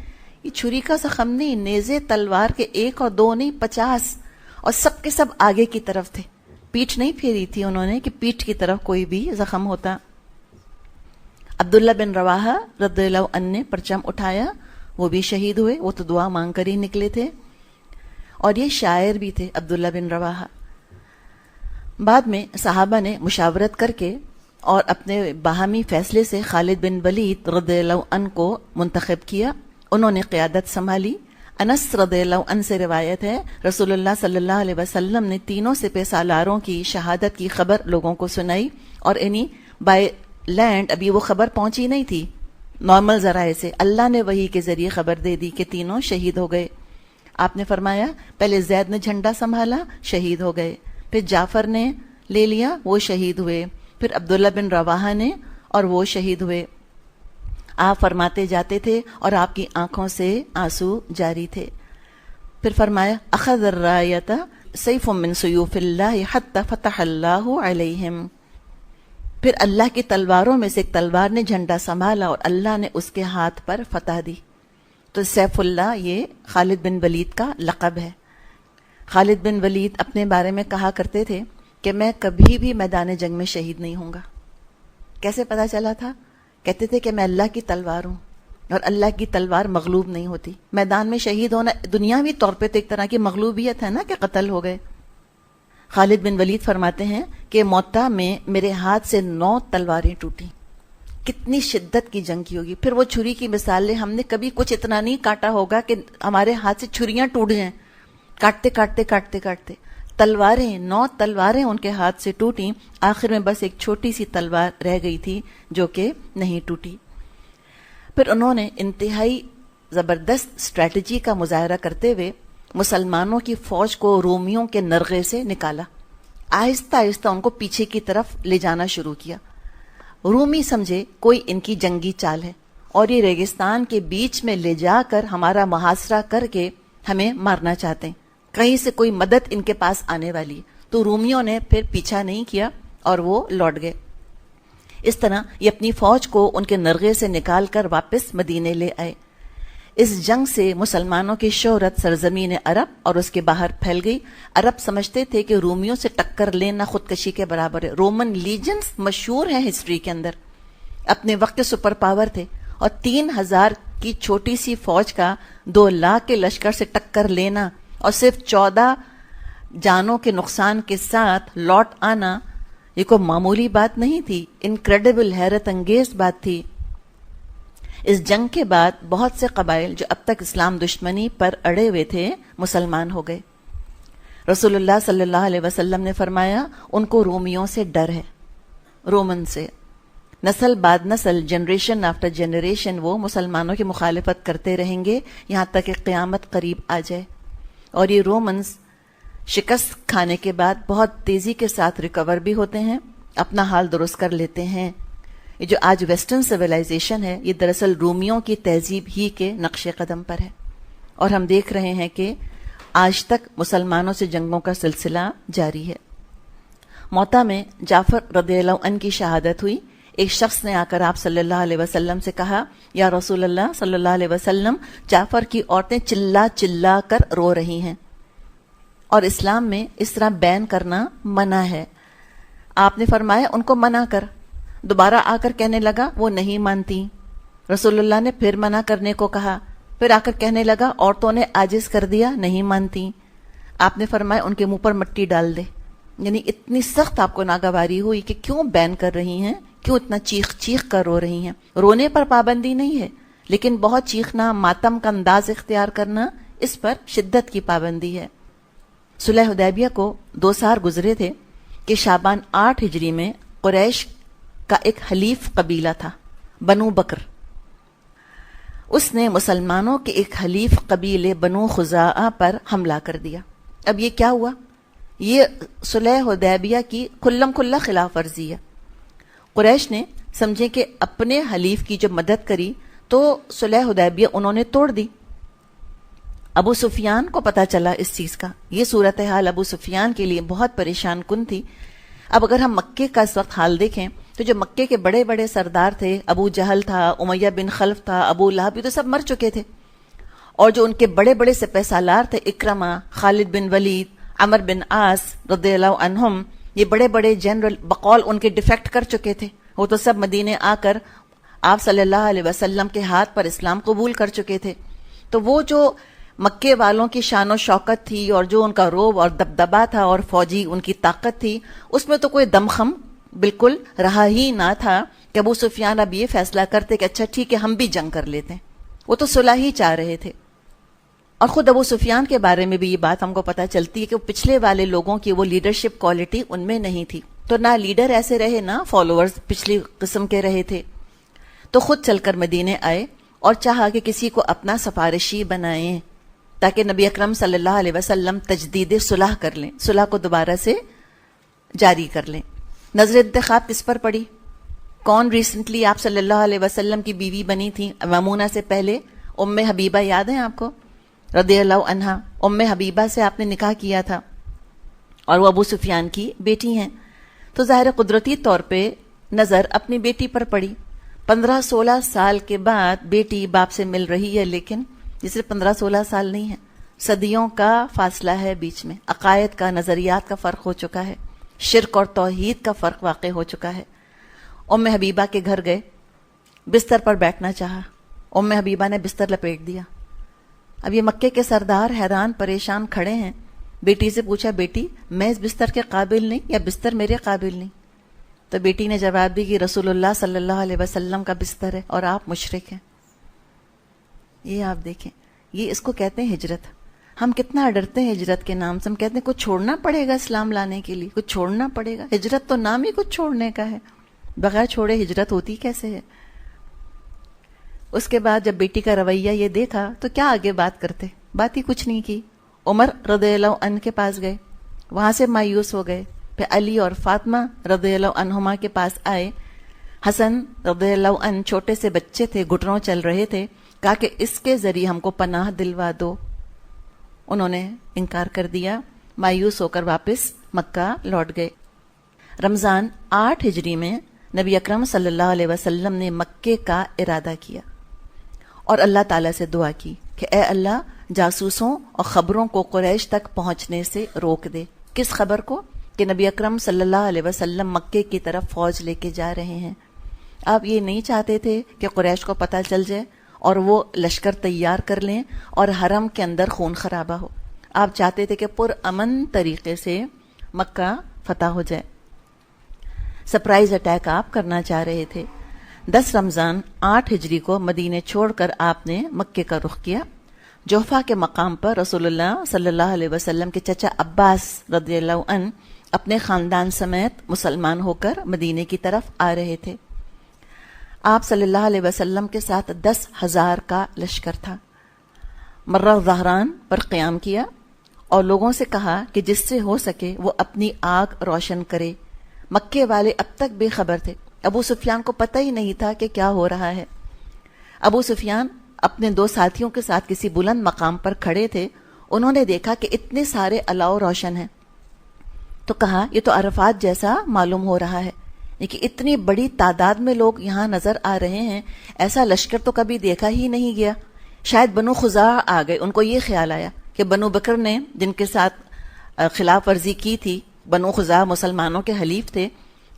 S1: یہ چھری کا زخم نہیں، نیزے تلوار کے 1 اور 2 نہیں، 50، اور سب کے سب آگے کی طرف تھے۔ پیٹھ نہیں پھیری تھی انہوں نے کہ پیٹھ کی طرف کوئی بھی زخم ہوتا۔ عبداللہ بن رواحہ رضی اللہ عنہ نے پرچم اٹھایا، وہ بھی شہید ہوئے، وہ تو دعا مانگ کر ہی نکلے تھے، اور یہ شاعر بھی تھے عبداللہ بن رواحہ۔ بعد میں صحابہ نے مشاورت کر کے اور اپنے باہمی فیصلے سے خالد بن ولید رضی اللہ عنہ کو منتخب کیا، انہوں نے قیادت سنبھالی۔ انس رضی اللہ عنہ سے روایت ہے، رسول اللہ صلی اللہ علیہ وسلم نے 3 سپہ سالاروں کی شہادت کی خبر لوگوں کو سنائی، اور انہی بائی لینڈ ابھی وہ خبر پہنچی نہیں تھی نارمل ذرائع سے، اللہ نے وحی کے ذریعے خبر دے دی کہ 3 شہید ہو گئے۔ آپ نے فرمایا پہلے زید نے جھنڈا سنبھالا، شہید ہو گئے، پھر جعفر نے لے لیا، وہ شہید ہوئے، پھر عبداللہ بن رواحہ نے، اور وہ شہید ہوئے۔ آپ فرماتے جاتے تھے اور آپ کی آنکھوں سے آنسو جاری تھے۔ پھر فرمایا اخذ الرایۃ سیف من سیوف اللہ حتی فتح اللہ علیہم، پھر اللہ کی تلواروں میں سے ایک تلوار نے جھنڈا سنبھالا اور اللہ نے اس کے ہاتھ پر فتح دی۔ تو سیف اللہ یہ خالد بن ولید کا لقب ہے۔ خالد بن ولید اپنے بارے میں کہا کرتے تھے کہ میں کبھی بھی میدان جنگ میں شہید نہیں ہوں گا۔ کیسے پتا چلا تھا؟ کہتے تھے کہ میں اللہ کی تلوار ہوں، اور اللہ کی تلوار مغلوب نہیں ہوتی۔ میدان میں شہید ہونا دنیاوی طور پہ تو ایک طرح کی مغلوبیت ہے نا، کہ قتل ہو گئے۔ خالد بن ولید فرماتے ہیں کہ موتا میں میرے ہاتھ سے 9 تلواریں ٹوٹی۔ کتنی شدت کی جنگ کی ہوگی۔ پھر وہ چھری کی مثال لے، ہم نے کبھی کچھ اتنا نہیں کاٹا ہوگا کہ ہمارے ہاتھ سے چھریاں ٹوٹ جائیں، کاٹتے کاٹتے کاٹتے کاٹتے۔ تلواریں 9 تلواریں ان کے ہاتھ سے ٹوٹیں، آخر میں بس ایک چھوٹی سی تلوار رہ گئی تھی جو کہ نہیں ٹوٹی۔ پھر انہوں نے انتہائی زبردست اسٹریٹجی کا مظاہرہ کرتے ہوئے مسلمانوں کی فوج کو رومیوں کے نرغے سے نکالا، آہستہ آہستہ ان کو پیچھے کی طرف لے جانا شروع کیا۔ رومی سمجھے کوئی ان کی جنگی چال ہے، اور یہ ریگستان کے بیچ میں لے جا کر ہمارا محاصرہ کر کے ہمیں مارنا چاہتے ہیں، کہیں سے کوئی مدد ان کے پاس آنے والی ہے۔ تو رومیوں نے پھر پیچھا نہیں کیا اور وہ لوٹ گئے۔ اس طرح یہ اپنی فوج کو ان کے نرغے سے نکال کر واپس مدینے لے آئے۔ اس جنگ سے مسلمانوں کی شہرت سرزمین عرب اور اس کے باہر پھیل گئی۔ عرب سمجھتے تھے کہ رومیوں سے ٹکر لینا خودکشی کے برابر ہے۔ رومن لیجنز مشہور ہیں ہسٹری کے اندر، اپنے وقت کے سپر پاور تھے، اور 3000 کی چھوٹی سی فوج کا 2 لاکھ کے لشکر سے ٹکر لینا اور صرف 14 جانوں کے نقصان کے ساتھ لوٹ آنا، یہ کوئی معمولی بات نہیں تھی، انکریڈیبل، حیرت انگیز بات تھی۔ اس جنگ کے بعد بہت سے قبائل جو اب تک اسلام دشمنی پر اڑے ہوئے تھے مسلمان ہو گئے۔ رسول اللہ صلی اللہ علیہ وسلم نے فرمایا ان کو رومیوں سے ڈر ہے، رومن سے۔ نسل بعد نسل، جنریشن آفٹر جنریشن وہ مسلمانوں کی مخالفت کرتے رہیں گے یہاں تک کہ قیامت قریب آ جائے۔ اور یہ رومنز شکست کھانے کے بعد بہت تیزی کے ساتھ ریکور بھی ہوتے ہیں، اپنا حال درست کر لیتے ہیں۔ یہ جو آج ویسٹرن سویلائزیشن ہے، یہ دراصل رومیوں کی تہذیب ہی کے نقش قدم پر ہے، اور ہم دیکھ رہے ہیں کہ آج تک مسلمانوں سے جنگوں کا سلسلہ جاری ہے۔ موتا میں جعفر رضی اللہ عنہ کی شہادت ہوئی۔ ایک شخص نے آ کر آپ صلی اللہ علیہ وسلم سے کہا، یا رسول اللہ صلی اللہ علیہ وسلم، جعفر کی عورتیں چلا چلا کر رو رہی ہیں، اور اسلام میں اس طرح بین کرنا منع ہے۔ آپ نے فرمایا ان کو منع کر۔ دوبارہ آ کر کہنے لگا وہ نہیں مانتی۔ رسول اللہ نے پھر منع کرنے کو کہا، پھر آ کر کہنے لگا عورتوں نے عاجز کر دیا، نہیں مانتی۔ آپ نے فرمایا ان کے منہ پر مٹی ڈال دے، یعنی اتنی سخت آپ کو ناگواری ہوئی کہ کیوں بین کر رہی ہیں، کیوں اتنا چیخ چیخ کر رو رہی ہیں. رونے پر پابندی نہیں ہے، لیکن بہت چیخنا، ماتم کا انداز اختیار کرنا، اس پر شدت کی پابندی ہے. صلح حدیبیہ کو 2 سال گزرے تھے کہ شعبان 8 ہجری میں قریش کا ایک حلیف قبیلہ تھا، بنو بکر. اس نے مسلمانوں کے ایک حلیف قبیلے بنو خزاعہ پر حملہ کر دیا. اب یہ کیا ہوا؟ یہ صلح حدیبیہ کی کھلم کھلا خلاف ورزی ہے. قریش نے سمجھے کہ اپنے حلیف کی جو مدد کری تو صلح حدیبیہ انہوں نے توڑ دی. ابو سفیان کو پتا چلا اس چیز کا. یہ صورتحال ابو سفیان کے لیے بہت پریشان کن تھی. اب اگر ہم مکے کا اس وقت حال دیکھیں تو جو مکے کے بڑے بڑے سردار تھے، ابو جہل تھا، امیہ بن خلف تھا، ابو لہب، یہ تو سب مر چکے تھے. اور جو ان کے بڑے بڑے سپہ سالار تھے، اکرمہ، خالد بن ولید، عمر بن عاص رضی اللہ عنہم، یہ بڑے بڑے جنرل بقول ان کے ڈیفیکٹ کر چکے تھے. وہ تو سب مدینے آ کر آپ صلی اللہ علیہ وسلم کے ہاتھ پر اسلام قبول کر چکے تھے. تو وہ جو مکے والوں کی شان و شوکت تھی اور جو ان کا روب اور دبدبا تھا اور فوجی ان کی طاقت تھی، اس میں تو کوئی دمخم بالکل رہا ہی نہ تھا کہ ابو سفیان اب یہ فیصلہ کرتے کہ اچھا ٹھیک ہے ہم بھی جنگ کر لیتے ہیں. وہ تو صلح ہی چاہ رہے تھے. اور خود ابو سفیان کے بارے میں بھی یہ بات ہم کو پتہ چلتی ہے کہ پچھلے والے لوگوں کی وہ لیڈرشپ کوالٹی ان میں نہیں تھی. تو نہ لیڈر ایسے رہے، نہ فالوورز پچھلی قسم کے رہے تھے. تو خود چل کر مدینے آئے اور چاہا کہ کسی کو اپنا سفارشی بنائیں تاکہ نبی اکرم صلی اللہ علیہ وسلم تجدید صلح کر لیں، صلح کو دوبارہ سے جاری کر لیں. نظر انتخاب کس پر پڑی؟ کون ریسنٹلی آپ صلی اللہ علیہ وسلم کی بیوی بنی تھی مامونہ سے پہلے؟ ام حبیبہ یاد ہیں آپ کو؟ رضی اللہ عنہا. ام حبیبہ سے آپ نے نکاح کیا تھا اور وہ ابو سفیان کی بیٹی ہیں. تو ظاہر قدرتی طور پہ نظر اپنی بیٹی پر پڑی. 15-16 سال کے بعد بیٹی باپ سے مل رہی ہے، لیکن یہ صرف 15-16 سال نہیں ہے، صدیوں کا فاصلہ ہے بیچ میں. عقائد کا، نظریات کا فرق ہو چکا ہے، شرک اور توحید کا فرق واقع ہو چکا ہے. ام حبیبہ کے گھر گئے، بستر پر بیٹھنا چاہا، ام حبیبہ نے بستر لپیٹ دیا. اب یہ مکے کے سردار حیران پریشان کھڑے ہیں. بیٹی سے پوچھا، بیٹی میں اس بستر کے قابل نہیں یا بستر میرے قابل نہیں؟ تو بیٹی نے جواب دی کہ رسول اللہ صلی اللہ علیہ وسلم کا بستر ہے اور آپ مشرک ہیں. یہ آپ دیکھیں، یہ اس کو کہتے ہیں ہجرت. ہم کتنا ڈرتے ہیں ہجرت کے نام سے. ہم کہتے ہیں کچھ چھوڑنا پڑے گا اسلام لانے کے لیے، کچھ چھوڑنا پڑے گا. ہجرت تو نام ہی کچھ چھوڑنے کا ہے، بغیر چھوڑے ہجرت ہوتی کیسے ہے؟ اس کے بعد جب بیٹی کا رویہ یہ دیکھا تو کیا آگے بات کرتے؟ بات ہی کچھ نہیں کی. عمر رضی اللہ عنہ کے پاس گئے، وہاں سے مایوس ہو گئے. پھر علی اور فاطمہ رضی اللہ عنہما کے پاس آئے. حسن رضی اللہ عنہ چھوٹے سے بچے تھے، گھٹنوں چل رہے تھے. کہا کہ اس کے ذریعے ہم کو پناہ دلوا دو. انہوں نے انکار کر دیا، مایوس ہو کر واپس مکہ لوٹ گئے. رمضان 8 ہجری میں نبی اکرم صلی اللہ علیہ وسلم نے مکے کا ارادہ کیا اور اللہ تعالیٰ سے دعا کی کہ اے اللہ جاسوسوں اور خبروں کو قریش تک پہنچنے سے روک دے. کس خبر کو؟ کہ نبی اکرم صلی اللہ علیہ وسلم مکے کی طرف فوج لے کے جا رہے ہیں. آپ یہ نہیں چاہتے تھے کہ قریش کو پتہ چل جائے اور وہ لشکر تیار کر لیں اور حرم کے اندر خون خرابہ ہو. آپ چاہتے تھے کہ پرامن طریقے سے مکہ فتح ہو جائے. سرپرائز اٹیک آپ کرنا چاہ رہے تھے. 10 رمضان 8 ہجری کو مدینے چھوڑ کر آپ نے مکے کا رخ کیا. جوفہ کے مقام پر رسول اللہ صلی اللہ علیہ وسلم کے چچا عباس رضی اللہ عنہ اپنے خاندان سمیت مسلمان ہو کر مدینے کی طرف آ رہے تھے. آپ صلی اللہ علیہ وسلم کے ساتھ 10,000 کا لشکر تھا. مرہ ظہران پر قیام کیا اور لوگوں سے کہا کہ جس سے ہو سکے وہ اپنی آنکھ روشن کرے. مکے والے اب تک بے خبر تھے. ابو سفیان کو پتہ ہی نہیں تھا کہ کیا ہو رہا ہے. ابو سفیان اپنے 2 ساتھیوں کے ساتھ کسی بلند مقام پر کھڑے تھے. انہوں نے دیکھا کہ اتنے سارے الاؤ روشن ہیں تو کہا یہ تو عرفات جیسا معلوم ہو رہا ہے، لیکن اتنی بڑی تعداد میں لوگ یہاں نظر آ رہے ہیں، ایسا لشکر تو کبھی دیکھا ہی نہیں گیا. شاید بنو خزاعہ آ گئے. ان کو یہ خیال آیا کہ بنو بکر نے جن کے ساتھ خلاف ورزی کی تھی، بنو خزاعہ مسلمانوں کے حلیف تھے،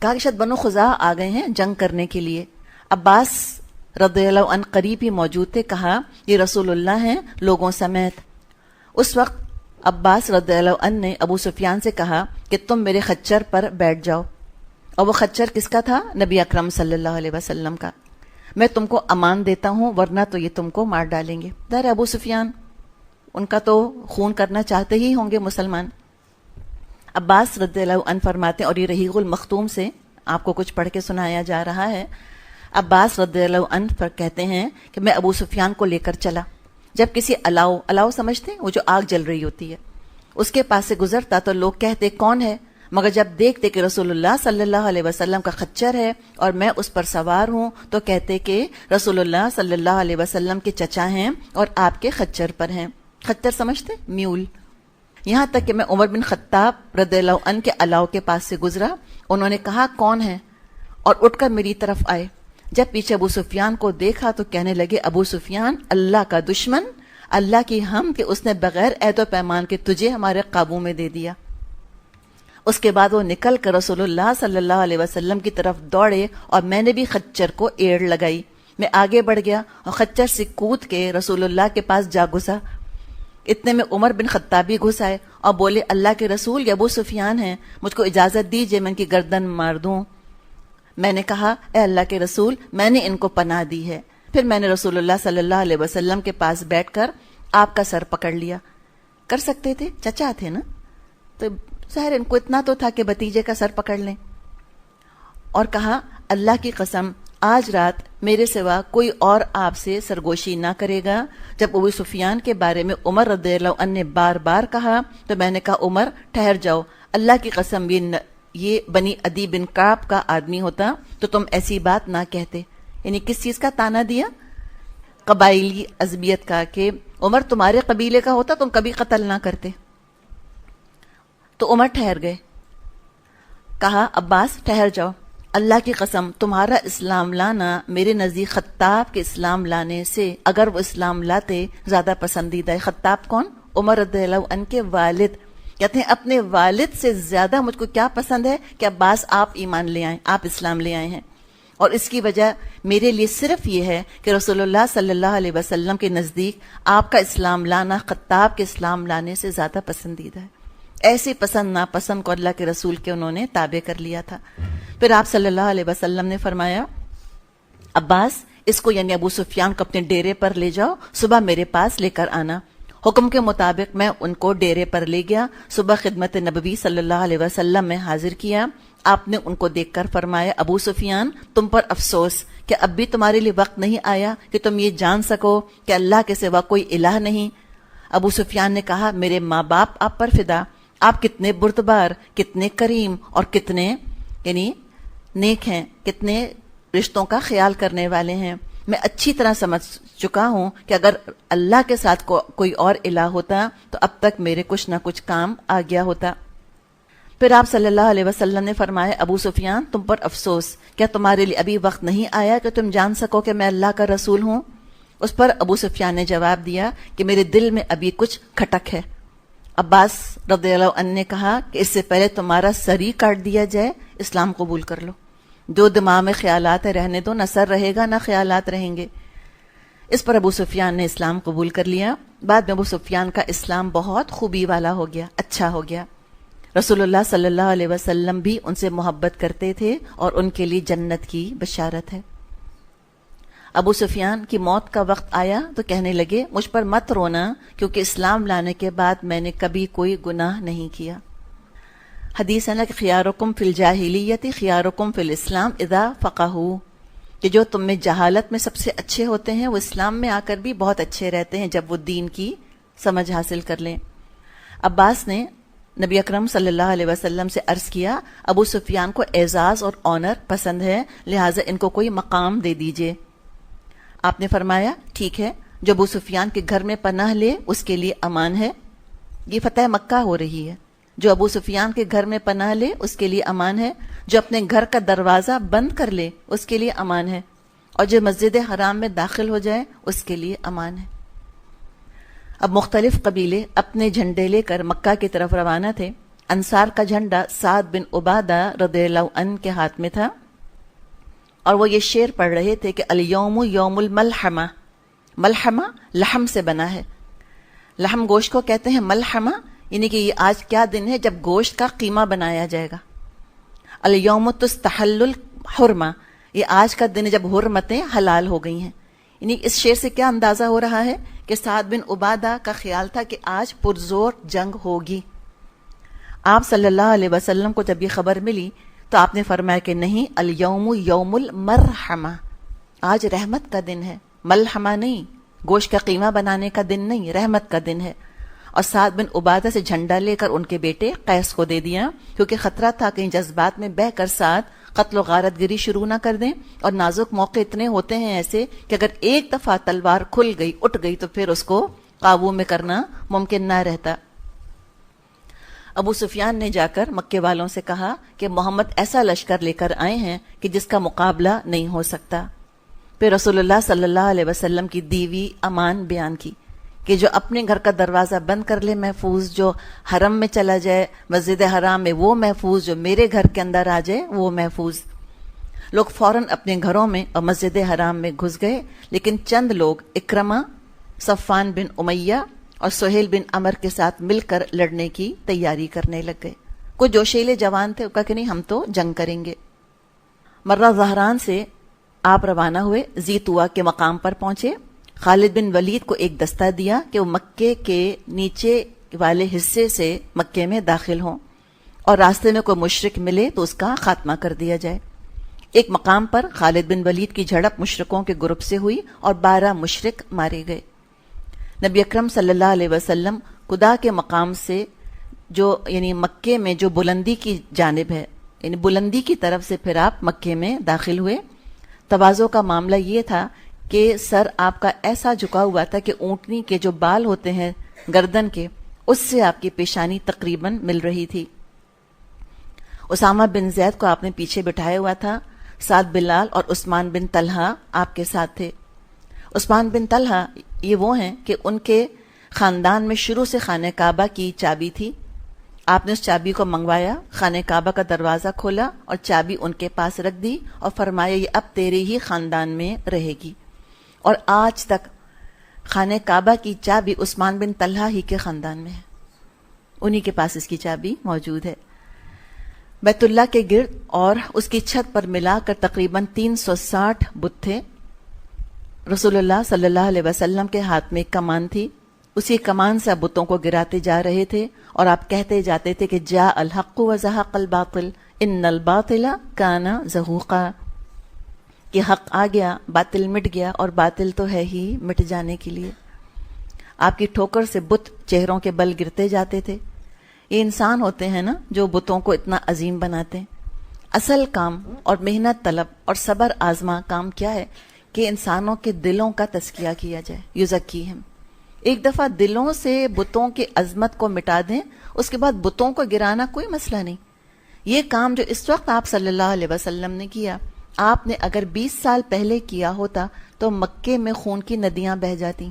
S1: کہا کہ شاید بنو خزاعہ آ گئے ہیں جنگ کرنے کے لیے. عباس رضی اللہ عنہ قریب ہی موجود تھے. کہا یہ رسول اللہ ہیں لوگوں سمیت. اس وقت عباس رضی اللہ عنہ نے ابو سفیان سے کہا کہ تم میرے خچر پر بیٹھ جاؤ، اور وہ خچر کس کا تھا؟ نبی اکرم صلی اللہ علیہ وسلم کا۔ میں تم کو امان دیتا ہوں ورنہ تو یہ تم کو مار ڈالیں گے۔ در ابو سفیان ان کا تو خون کرنا چاہتے ہی ہوں گے مسلمان۔ عباس رضی اللہ عنہ فرماتے ہیں، اور یہ رحیق المختوم سے آپ کو کچھ پڑھ کے سنایا جا رہا ہے، عباس رضی اللہ عنہ پر کہتے ہیں کہ میں ابو سفیان کو لے کر چلا، جب کسی الاؤ سمجھتے ہیں وہ جو آگ جل رہی ہوتی ہے، اس کے پاس سے گزرتا تو لوگ کہتے کون ہے، مگر جب دیکھتے کہ رسول اللہ صلی اللہ علیہ وسلم کا خچر ہے اور میں اس پر سوار ہوں تو کہتے کہ رسول اللہ صلی اللہ علیہ وسلم کے چچا ہیں اور آپ کے خچر پر ہیں۔ خچر سمجھتے؟ میول۔ یہاں تک کہ میں عمر بن خطاب رضی اللہ عنہ کے الاؤ کے پاس سے گزرا، انہوں نے کہا کون ہے، اور اٹھ کر میری طرف آئے۔ جب پیچھے ابو سفیان کو دیکھا تو کہنے لگے ابو سفیان، اللہ کا دشمن، اللہ کی ہم کہ اس نے بغیر عہد و پیمان کے تجھے ہمارے قابو میں دے دیا۔ اس کے بعد وہ نکل کر رسول اللہ صلی اللہ علیہ وسلم کی طرف دوڑے اور میں نے بھی خچر کو ایڑ لگائی۔ میں آگے بڑھ گیا اور خچر سے کود کے رسول اللہ کے پاس جا گھسا۔ اتنے میں عمر بن خطاب بھی گھس آئے اور بولے اللہ کے رسول، یہ ابو سفیان ہیں، مجھ کو اجازت دیجیے میں ان کی گردن مار دوں۔ میں نے کہا اے اللہ کے رسول، میں نے ان کو پناہ دی ہے۔ پھر میں نے رسول اللہ صلی اللہ علیہ وسلم کے پاس بیٹھ کر آپ کا سر پکڑ لیا۔ کر سکتے تھے، چچا تھے نا، تو ظاہر ان کو اتنا تو تھا کہ بھتیجے کا سر پکڑ لیں، اور کہا اللہ کی قسم آج رات میرے سوا کوئی اور آپ سے سرگوشی نہ کرے گا۔ جب ابو سفیان کے بارے میں عمر رضی اللہ عنہ نے بار بار کہا تو میں نے کہا عمر ٹھہر جاؤ، اللہ کی قسم یہ بنی عدی بن کعب کا آدمی ہوتا تو تم ایسی بات نہ کہتے۔ یعنی کس چیز کا تانا دیا؟ قبائلی عصبیت کا، کہ عمر تمہارے قبیلے کا ہوتا تم کبھی قتل نہ کرتے۔ تو عمر ٹھہر گئے۔ کہا عباس ٹھہر جاؤ، اللہ کی قسم تمہارا اسلام لانا میرے نزدیک خطاب کے اسلام لانے سے، اگر وہ اسلام لاتے، زیادہ پسندیدہ ہے۔ خطاب کون؟ عمر رضی اللہ عنہ کے والد۔ کہتے ہیں اپنے والد سے زیادہ مجھ کو کیا پسند ہے کہ عباس آپ ایمان لے آئیں، آپ اسلام لے آئے ہیں، اور اس کی وجہ میرے لیے صرف یہ ہے کہ رسول اللہ صلی اللہ علیہ وسلم کے نزدیک آپ کا اسلام لانا خطاب کے اسلام لانے سے زیادہ پسندیدہ ہے۔ ایسے پسند ناپسند کو اللہ کے رسول کے انہوں نے تابع کر لیا تھا۔ پھر آپ صلی اللہ علیہ وسلم نے فرمایا عباس اس کو یعنی ابو سفیان کو اپنے ڈیرے پر لے جاؤ، صبح میرے پاس لے کر آنا۔ حکم کے مطابق میں ان کو ڈیرے پر لے گیا، صبح خدمت نبوی صلی اللہ علیہ وسلم میں حاضر کیا۔ آپ نے ان کو دیکھ کر فرمایا ابو سفیان تم پر افسوس کہ اب بھی تمہارے لیے وقت نہیں آیا کہ تم یہ جان سکو کہ اللہ کے سوا کوئی الہ نہیں۔ ابو سفیان نے کہا میرے ماں باپ آپ پر فدا، آپ کتنے بردبار، کتنے کریم اور کتنے یعنی نیک ہیں، کتنے رشتوں کا خیال کرنے والے ہیں۔ میں اچھی طرح سمجھ چکا ہوں کہ اگر اللہ کے ساتھ کوئی اور الہ ہوتا تو اب تک میرے کچھ نہ کچھ کام آ گیا ہوتا۔ پھر آپ صلی اللہ علیہ وسلم نے فرمایا ابو سفیان تم پر افسوس، کیا تمہارے لیے ابھی وقت نہیں آیا کہ تم جان سکو کہ میں اللہ کا رسول ہوں؟ اس پر ابو سفیان نے جواب دیا کہ میرے دل میں ابھی کچھ کھٹک ہے۔ عباس رضی اللہ عنہ نے کہا کہ اس سے پہلے تمہارا سر ہی کاٹ دیا جائے، اسلام قبول کر لو۔ جو دماغ میں خیالات رہنے دو، نہ سر رہے گا نہ خیالات رہیں گے۔ اس پر ابو سفیان نے اسلام قبول کر لیا۔ بعد میں ابو سفیان کا اسلام بہت خوبی والا ہو گیا، اچھا ہو گیا۔ رسول اللہ صلی اللہ علیہ وسلم بھی ان سے محبت کرتے تھے اور ان کے لیے جنت کی بشارت ہے۔ ابو سفیان کی موت کا وقت آیا تو کہنے لگے مجھ پر مت رونا، کیونکہ اسلام لانے کے بعد میں نے کبھی کوئی گناہ نہیں کیا۔ حدیث ہے نا کہ خیارکم فی الجاہلیت خیارکم فی الاسلام اذا فقہوا، کہ جو تم میں جہالت میں سب سے اچھے ہوتے ہیں وہ اسلام میں آ کر بھی بہت اچھے رہتے ہیں جب وہ دین کی سمجھ حاصل کر لیں۔ عباس نے نبی اکرم صلی اللہ علیہ وسلم سے عرض کیا ابو سفیان کو اعزاز اور آنر پسند ہے، لہٰذا ان کو کوئی مقام دے دیجئے۔ آپ نے فرمایا ٹھیک ہے، جو ابو سفیان کے گھر میں پناہ لے اس کے لیے امان ہے۔ یہ فتح مکہ ہو رہی ہے۔ جو ابو سفیان کے گھر میں پناہ لے اس کے لیے امان ہے، جو اپنے گھر کا دروازہ بند کر لے اس کے لیے امان ہے، اور جو مسجد حرام میں داخل ہو جائے اس کے لیے امان ہے۔ اب مختلف قبیلے اپنے جھنڈے لے کر مکہ کی طرف روانہ تھے۔ انصار کا جھنڈا سعد بن عبادہ رضی اللہ عنہ کے ہاتھ میں تھا، اور وہ یہ شعر پڑھ رہے تھے کہ الیوم یوم الملحمہ، ملحمہ لحم سے بنا ہے، لحم گوشت کو کہتے ہیں ملحمہ، یعنی کہ یہ آج کیا دن ہے جب گوشت کا قیمہ بنایا جائے گا. الیوم تستحل الحرمہ، یہ آج کا دن ہے جب حرمتیں حلال ہو گئی ہیں. یعنی اس شعر سے کیا اندازہ ہو رہا ہے کہ سعد بن عبادہ کا خیال تھا کہ آج پرزور جنگ ہوگی. آپ صلی اللہ علیہ وسلم کو جب یہ خبر ملی تو آپ نے فرمایا کہ نہیں، الیوم یوم المرحمہ، آج رحمت کا دن ہے، ملحمہ نہیں، گوشت کا قیمہ بنانے کا دن نہیں، رحمت کا دن ہے. اور سعد بن عبادہ سے جھنڈا لے کر ان کے بیٹے قیس کو دے دیا، کیونکہ خطرہ تھا کہیں جذبات میں بہہ کر سعد قتل و غارت گری شروع نہ کر دیں. اور نازک موقع اتنے ہوتے ہیں ایسے کہ اگر ایک دفعہ تلوار کھل گئی، اٹھ گئی، تو پھر اس کو قابو میں کرنا ممکن نہ رہتا. ابو سفیان نے جا کر مکے والوں سے کہا کہ محمد ایسا لشکر لے کر آئے ہیں کہ جس کا مقابلہ نہیں ہو سکتا. پھر رسول اللہ صلی اللہ علیہ وسلم کی دیوی امان بیان کی کہ جو اپنے گھر کا دروازہ بند کر لے محفوظ، جو حرم میں چلا جائے مسجد حرام میں وہ محفوظ، جو میرے گھر کے اندر آ جائے وہ محفوظ. لوگ فوراً اپنے گھروں میں اور مسجد حرام میں گھس گئے، لیکن چند لوگ اکرمہ، صفان بن امیہ اور سہیل بن عمر کے ساتھ مل کر لڑنے کی تیاری کرنے لگ گئے. کچھ جوشیلے جوان تھے، کہا کہ نہیں ہم تو جنگ کریں گے. مرہ زہران سے آپ روانہ ہوئے، ذی طویٰ کے مقام پر پہنچے. خالد بن ولید کو ایک دستہ دیا کہ وہ مکے کے نیچے والے حصے سے مکے میں داخل ہوں اور راستے میں کوئی مشرک ملے تو اس کا خاتمہ کر دیا جائے. ایک مقام پر خالد بن ولید کی جھڑپ مشرکوں کے گروپ سے ہوئی اور 12 مشرک مارے گئے. نبی اکرم صلی اللہ علیہ وسلم خدا کے مقام سے جو یعنی مکے میں جو بلندی کی جانب ہے، یعنی بلندی کی طرف سے پھر آپ مکے میں داخل ہوئے. تواضع کا معاملہ یہ تھا کہ سر آپ کا ایسا جھکا ہوا تھا کہ اونٹنی کے جو بال ہوتے ہیں گردن کے، اس سے آپ کی پیشانی تقریباً مل رہی تھی. اسامہ بن زید کو آپ نے پیچھے بٹھایا ہوا تھا. سعد بلال اور عثمان بن طلحہ آپ کے ساتھ تھے. عثمان بن طلحہ یہ وہ ہیں کہ ان کے خاندان میں شروع سے خانہ کعبہ کی چابی تھی. آپ نے اس چابی کو منگوایا، خانہ کعبہ کا دروازہ کھولا اور چابی ان کے پاس رکھ دی اور فرمایا یہ اب تیرے ہی خاندان میں رہے گی. اور آج تک خانہ کعبہ کی چابی عثمان بن طلحہ ہی کے خاندان میں ہے، انہی کے پاس اس کی چابی موجود ہے. بیت اللہ کے گرد اور اس کی چھت پر ملا کر تقریباً 360 بت تھے. رسول اللہ صلی اللہ علیہ وسلم کے ہاتھ میں ایک کمان تھی، اسی کمان سے بتوں کو گراتے جا رہے تھے اور آپ کہتے جاتے تھے کہ جاء الحق وزہق الباطل ان الباطل کان زہوقا، کہ حق آ گیا، باطل مٹ گیا، اور باطل تو ہے ہی مٹ جانے کے لیے. آپ کی ٹھوکر سے بت چہروں کے بل گرتے جاتے تھے. یہ انسان ہوتے ہیں نا جو بتوں کو اتنا عظیم بناتے ہیں. اصل کام اور محنت طلب اور صبر آزما کام کیا ہے کہ انسانوں کے دلوں کا تزکیہ کیا جائے. یزکیہم، ایک دفعہ دلوں سے بتوں کی عظمت کو مٹا دیں، اس کے بعد بتوں کو گرانا کوئی مسئلہ نہیں. یہ کام جو اس وقت آپ صلی اللہ علیہ وسلم نے کیا، آپ نے اگر 20 سال پہلے کیا ہوتا تو مکے میں خون کی ندیاں بہہ جاتی،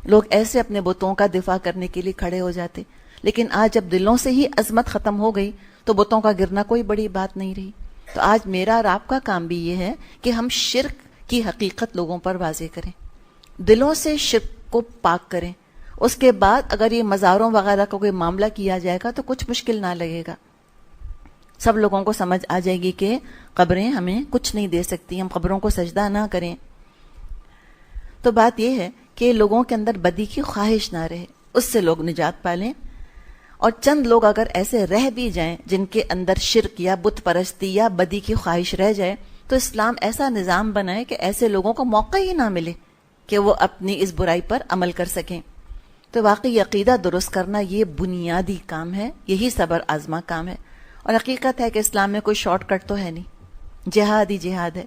S1: لوگ ایسے اپنے بتوں کا دفاع کرنے کے لیے کھڑے ہو جاتے. لیکن آج جب دلوں سے ہی عظمت ختم ہو گئی تو بتوں کا گرنا کوئی بڑی بات نہیں رہی. تو آج میرا اور آپ کا کام بھی یہ ہے کہ ہم شرک کی حقیقت لوگوں پر واضح کریں، دلوں سے شرک کو پاک کریں. اس کے بعد اگر یہ مزاروں وغیرہ کا کوئی معاملہ کیا جائے گا تو کچھ مشکل نہ لگے گا. سب لوگوں کو سمجھ آ جائے گی کہ قبریں ہمیں کچھ نہیں دے سکتی، ہم قبروں کو سجدہ نہ کریں. تو بات یہ ہے کہ لوگوں کے اندر بدی کی خواہش نہ رہے، اس سے لوگ نجات پالیں. اور چند لوگ اگر ایسے رہ بھی جائیں جن کے اندر شرک یا بت پرستی یا بدی کی خواہش رہ جائے، تو اسلام ایسا نظام بنائے کہ ایسے لوگوں کو موقع ہی نہ ملے کہ وہ اپنی اس برائی پر عمل کر سکیں. تو واقعی عقیدہ درست کرنا یہ بنیادی کام ہے، یہی صبر آزما کام ہے. اور حقیقت ہے کہ اسلام میں کوئی شارٹ کٹ تو ہے نہیں، جہاد ہی جہاد ہے.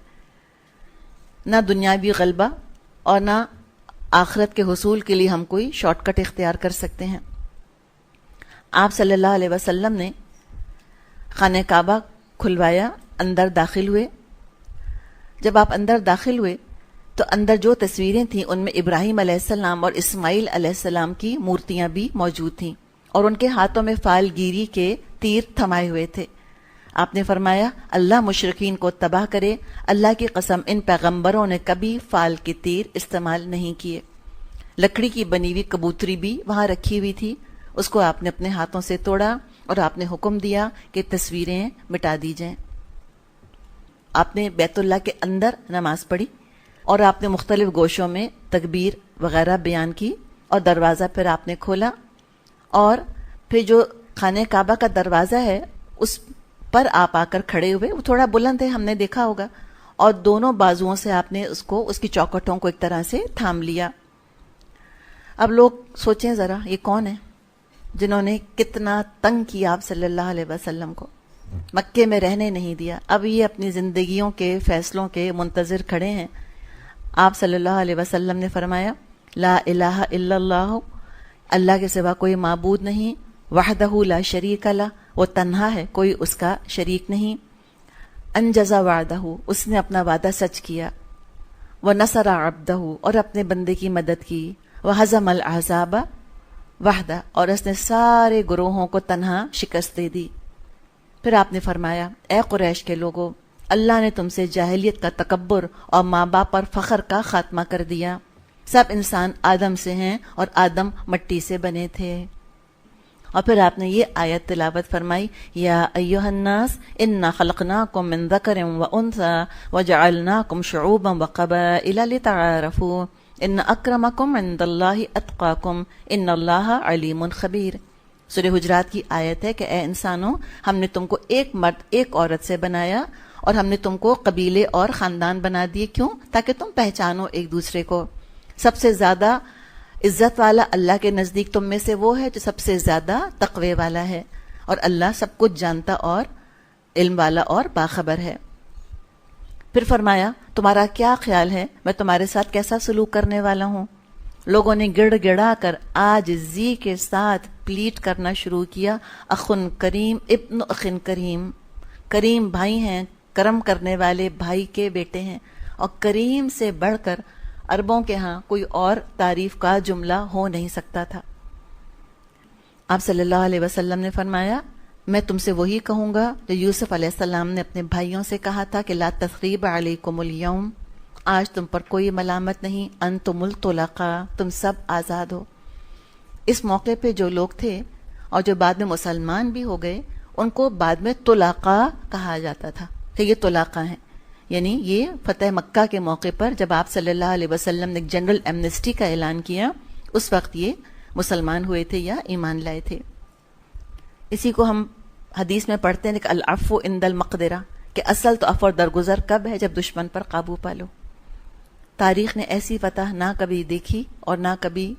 S1: نہ دنیاوی غلبہ اور نہ آخرت کے حصول کے لیے ہم کوئی شارٹ کٹ اختیار کر سکتے ہیں. آپ صلی اللہ علیہ وسلم نے خانہ کعبہ کھلوایا، اندر داخل ہوئے. جب آپ اندر داخل ہوئے تو اندر جو تصویریں تھیں ان میں ابراہیم علیہ السلام اور اسماعیل علیہ السلام کی مورتیاں بھی موجود تھیں اور ان کے ہاتھوں میں فال گیری کے تیر تھمائے ہوئے تھے. آپ نے فرمایا اللہ مشرکین کو تباہ کرے، اللہ کی قسم ان پیغمبروں نے کبھی فال کے تیر استعمال نہیں کیے. لکڑی کی بنی ہوئی کبوتری بھی وہاں رکھی ہوئی تھی، اس کو آپ نے اپنے ہاتھوں سے توڑا اور آپ نے حکم دیا کہ تصویریں مٹا دی جائیں. آپ نے بیت اللہ کے اندر نماز پڑھی اور آپ نے مختلف گوشوں میں تکبیر وغیرہ بیان کی اور دروازہ پھر آپ نے کھولا اور پھر جو خانہ کعبہ کا دروازہ ہے اس پر آپ آ کر کھڑے ہوئے. وہ تھوڑا بلند ہے، ہم نے دیکھا ہوگا، اور دونوں بازوؤں سے آپ نے اس کی چوکھٹوں کو ایک طرح سے تھام لیا. اب لوگ سوچیں ذرا، یہ کون ہے جنہوں نے کتنا تنگ کیا آپ صلی اللہ علیہ وسلم کو، مکے میں رہنے نہیں دیا. اب یہ اپنی زندگیوں کے فیصلوں کے منتظر کھڑے ہیں. آپ صلی اللہ علیہ وسلم نے فرمایا لا الہ الا اللہ، اللہ کے سوا کوئی معبود نہیں، وحدہ لا شریک لہ، وہ تنہا ہے، کوئی اس کا شریک نہیں. انجز وعدہ، اس نے اپنا وعدہ سچ کیا. ونصر عبدہ، اور اپنے بندے کی مدد کی. وہزم الاحزاب وحدہ، اور اس نے سارے گروہوں کو تنہا شکست دے دی. پھر آپ نے فرمایا اے قریش کے لوگوں، اللہ نے تم سے جاہلیت کا تکبر اور ماں باپ پر فخر کا خاتمہ کر دیا. سب انسان آدم سے ہیں اور آدم مٹی سے بنے تھے. اور پھر آپ نے یہ آیت تلاوت فرمائی یا ایھا الناس انا خلقناکم من ذکر وانثی وجعلناکم شعوبا وقبائل لتعارفوا ان اکرمکم عند اللہ اتقاکم ان اللہ علیم خبیر. سورہ حجرات کی آیت ہے کہ اے انسانوں، ہم نے تم کو ایک مرد ایک عورت سے بنایا اور ہم نے تم کو قبیلے اور خاندان بنا دیے. کیوں؟ تاکہ تم پہچانو ایک دوسرے کو. سب سے زیادہ عزت والا اللہ کے نزدیک تم میں سے وہ ہے جو سب سے زیادہ تقوی والا ہے، اور اللہ سب کچھ جانتا اور علم والا اور باخبر ہے. پھر فرمایا تمہارا کیا خیال ہے میں تمہارے ساتھ کیسا سلوک کرنے والا ہوں؟ لوگوں نے گڑ گڑا کر عاجزی کے ساتھ پلیٹ کرنا شروع کیا. اخن کریم ابن اخن کریم، کریم بھائی ہیں، کرم کرنے والے بھائی کے بیٹے ہیں. اور کریم سے بڑھ کر عربوں کے ہاں کوئی اور تعریف کا جملہ ہو نہیں سکتا تھا. آپ صلی اللہ علیہ وسلم نے فرمایا میں تم سے وہی کہوں گا جو یوسف علیہ السلام نے اپنے بھائیوں سے کہا تھا کہ لا تثریب علیکم اليوم، آج تم پر کوئی ملامت نہیں، انتم الطلقاء، تم سب آزاد ہو. اس موقع پہ جو لوگ تھے اور جو بعد میں مسلمان بھی ہو گئے ان کو بعد میں طلقاء کہا جاتا تھا کہ یہ طلقاء ہیں. یعنی یہ فتح مکہ کے موقع پر جب آپ صلی اللہ علیہ وسلم نے ایک جنرل ایمنسٹی کا اعلان کیا، اس وقت یہ مسلمان ہوئے تھے یا ایمان لائے تھے. اسی کو ہم حدیث میں پڑھتے ہیں کہ العفو عند المقدرہ، کہ اصل تو عفو اور درگزر کب ہے؟ جب دشمن پر قابو پالو. تاریخ نے ایسی فتح نہ کبھی دیکھی اور نہ کبھی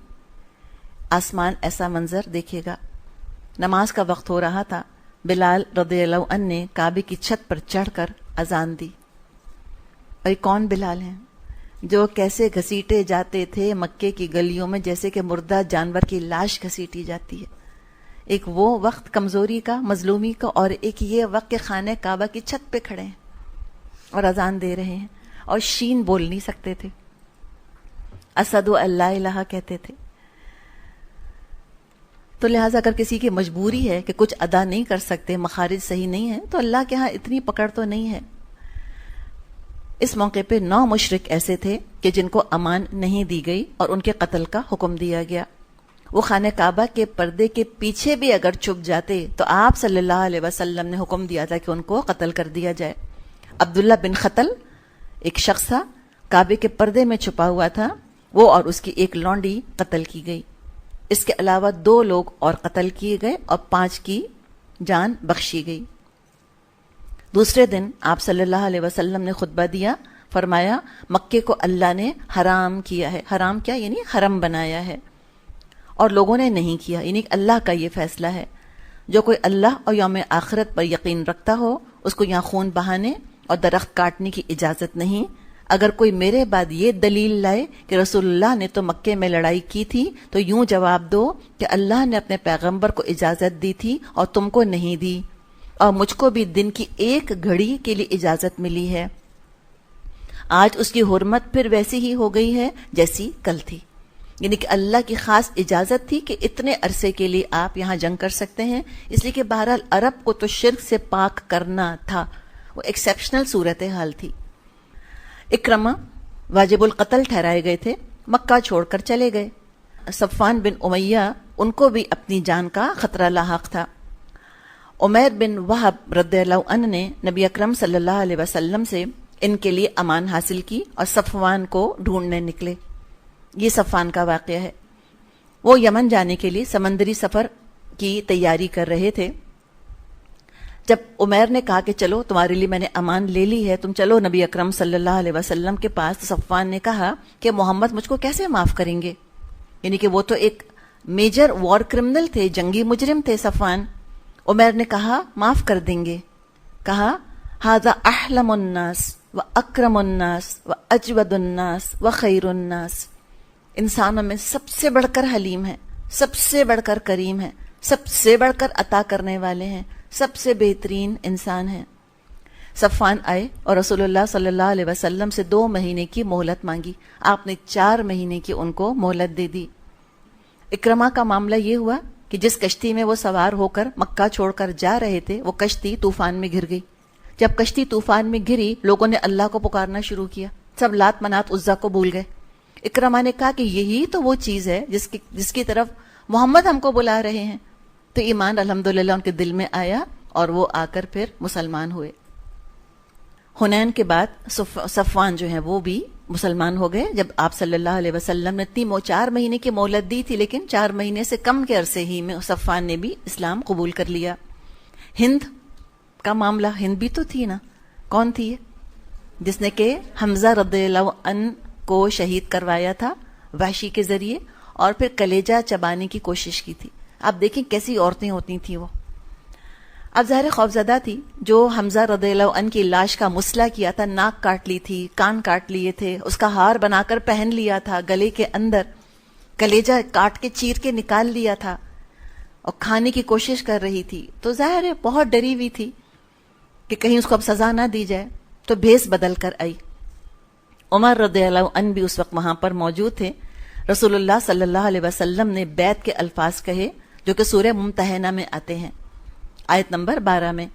S1: آسمان ایسا منظر دیکھے گا. نماز کا وقت ہو رہا تھا، بلال رضی اللہ عنہ نے کعبے کی چھت پر چڑھ کر اذان دی. اور کون بلال ہیں جو کیسے گھسیٹے جاتے تھے مکے کی گلیوں میں جیسے کہ مردہ جانور کی لاش گھسیٹی جاتی ہے. ایک وہ وقت کمزوری کا، مظلومی کا، اور ایک یہ وقت کہ خانہ کعبہ کی چھت پہ کھڑے ہیں اور اذان دے رہے ہیں اور شین بول نہیں سکتے تھے، اشہد ان لا الہ کہتے تھے. تو لہٰذا اگر کسی کی مجبوری ہے کہ کچھ ادا نہیں کر سکتے، مخارج صحیح نہیں ہے، تو اللہ کے ہاں اتنی پکڑ تو نہیں ہے. اس موقع پہ 9 مشرک ایسے تھے کہ جن کو امان نہیں دی گئی اور ان کے قتل کا حکم دیا گیا. وہ خانہ کعبہ کے پردے کے پیچھے بھی اگر چھپ جاتے تو آپ صلی اللہ علیہ وسلم نے حکم دیا تھا کہ ان کو قتل کر دیا جائے. عبداللہ بن خطل ایک شخص تھا، کعبے کے پردے میں چھپا ہوا تھا، وہ اور اس کی ایک لونڈی قتل کی گئی. اس کے علاوہ 2 لوگ اور قتل کیے گئے اور 5 کی جان بخشی گئی. دوسرے دن آپ صلی اللہ علیہ وسلم نے خطبہ دیا، فرمایا مکے کو اللہ نے حرام کیا ہے. حرام کیا؟ یعنی حرم بنایا ہے، اور لوگوں نے نہیں کیا، یعنی اللہ کا یہ فیصلہ ہے. جو کوئی اللہ اور یوم آخرت پر یقین رکھتا ہو اس کو یہاں خون بہانے اور درخت کاٹنے کی اجازت نہیں. اگر کوئی میرے بعد یہ دلیل لائے کہ رسول اللہ نے تو مکے میں لڑائی کی تھی تو یوں جواب دو کہ اللہ نے اپنے پیغمبر کو اجازت دی تھی اور تم کو نہیں دی، اور مجھ کو بھی دن کی 1 گھڑی کے لیے اجازت ملی ہے. آج اس کی حرمت پھر ویسی ہی ہو گئی ہے جیسی کل تھی. یعنی کہ اللہ کی خاص اجازت تھی کہ اتنے عرصے کے لیے آپ یہاں جنگ کر سکتے ہیں، اس لیے کہ بہرحال عرب کو تو شرک سے پاک کرنا تھا. وہ ایکسیپشنل صورتحال تھی. اکرمہ واجب القتل ٹھہرائے گئے تھے، مکہ چھوڑ کر چلے گئے. صفوان بن امیہ ان کو بھی اپنی جان کا خطرہ لاحق تھا۔ عمیر بن وہب رضی اللہ عنہ نے نبی اکرم صلی اللہ علیہ وسلم سے ان کے لیے امان حاصل کی اور صفوان کو ڈھونڈنے نکلے۔ یہ صفوان کا واقعہ ہے۔ وہ یمن جانے کے لیے سمندری سفر کی تیاری کر رہے تھے۔ جب عمیر نے کہا کہ چلو تمہارے لیے میں نے امان لے لی ہے، تم چلو نبی اکرم صلی اللہ علیہ وسلم کے پاس، تو صفوان نے کہا کہ محمد مجھ کو کیسے معاف کریں گے؟ یعنی کہ وہ تو ایک میجر وار کرمنل تھے، جنگی مجرم تھے صفوان۔ عمیر نے کہا معاف کر دیں گے۔ کہا ھذا احلم الناس و اکرم الناس و اجود الناس و خیر الناس، انسانوں میں سب سے بڑھ کر حلیم ہے، سب سے بڑھ کر کریم ہے، سب سے بڑھ کر عطا کرنے والے ہیں، سب سے بہترین انسان ہیں۔ صفوان آئے اور رسول اللہ صلی اللہ علیہ وسلم سے 2 مہینے کی مہلت مانگی۔ آپ نے 4 مہینے کی ان کو مہلت دے دی۔ اکرمہ کا معاملہ یہ ہوا کہ جس کشتی میں وہ سوار ہو کر مکہ چھوڑ کر جا رہے تھے، وہ کشتی طوفان میں گر گئی۔ جب کشتی طوفان میں گری، لوگوں نے اللہ کو پکارنا شروع کیا، سب لات منات عزا کو بھول گئے۔ اکرمہ نے کہا کہ یہی تو وہ چیز ہے جس کی طرف محمد ہم کو بلا رہے ہیں۔ تو ایمان الحمدللہ ان کے دل میں آیا اور وہ آ کر پھر مسلمان ہوئے۔ حنین کے بعد صفوان جو ہیں وہ بھی مسلمان ہو گئے۔ جب آپ صلی اللہ علیہ وسلم نے 4 مہینے کی مہلت دی تھی، لیکن 4 مہینے سے کم کے عرصے ہی میں صفوان نے بھی اسلام قبول کر لیا۔ ہند کا معاملہ، ہند بھی تو تھی نا، کون تھی یہ؟ جس نے کہ حمزہ رضی اللہ عنہ کو شہید کروایا تھا وحشی کے ذریعے، اور پھر کلیجہ چبانے کی کوشش کی تھی۔ آپ دیکھیں کیسی عورتیں ہوتی تھیں وہ۔ اب ظاہر خوفزدہ تھی، جو حمزہ رضی اللہ عنہ کی لاش کا مسئلہ کیا تھا، ناک کاٹ لی تھی، کان کاٹ لیے تھے، اس کا ہار بنا کر پہن لیا تھا، گلے کے اندر کلیجہ کاٹ کے چیر کے نکال لیا تھا اور کھانے کی کوشش کر رہی تھی، تو ظاہر ہے بہت ڈری ہوئی تھی کہ کہیں اس کو اب سزا نہ دی جائے، تو بھیس بدل کر آئی۔ عمر رضی اللہ عنہ بھی اس وقت وہاں پر موجود تھے۔ رسول اللہ صلی اللہ علیہ وسلم نے بیعت کے الفاظ کہے جو کہ سورہ ممتحنہ میں آتے ہیں، آیت نمبر 12 میں۔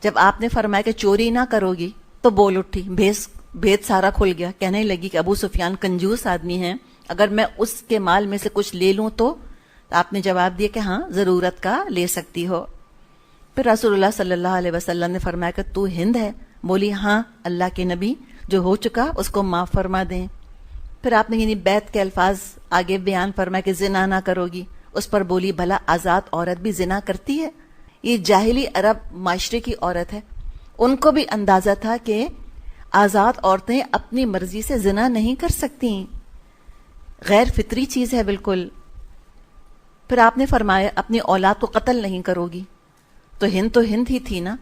S1: جب آپ نے فرمایا کہ چوری نہ کرو گی، تو بول اٹھی، بھید سارا کھل گیا۔ کہنے لگی کہ ابو سفیان کنجوس آدمی ہے، اگر میں اس کے مال میں سے کچھ لے لوں تو آپ نے جواب دیا کہ ہاں ضرورت کا لے سکتی ہو۔ پھر رسول اللہ صلی اللہ علیہ وسلم نے فرمایا کہ تو ہند ہے؟ بولی ہاں اللہ کے نبی، جو ہو چکا اس کو معاف فرما دیں۔ پھر آپ نے یعنی بیعت کے الفاظ آگے بیان فرمایا کہ زنا نہ کرو گی۔ اس پر بولی بھلا آزاد عورت بھی زنا کرتی ہے؟ یہ جاہلی عرب معاشرے کی عورت ہے، ان کو بھی اندازہ تھا کہ آزاد عورتیں اپنی مرضی سے زنا نہیں کر سکتی، غیر فطری چیز ہے بالکل۔ پھر آپ نے فرمایا اپنی اولاد کو قتل نہیں کرو گی، تو ہند ہی تھی نا۔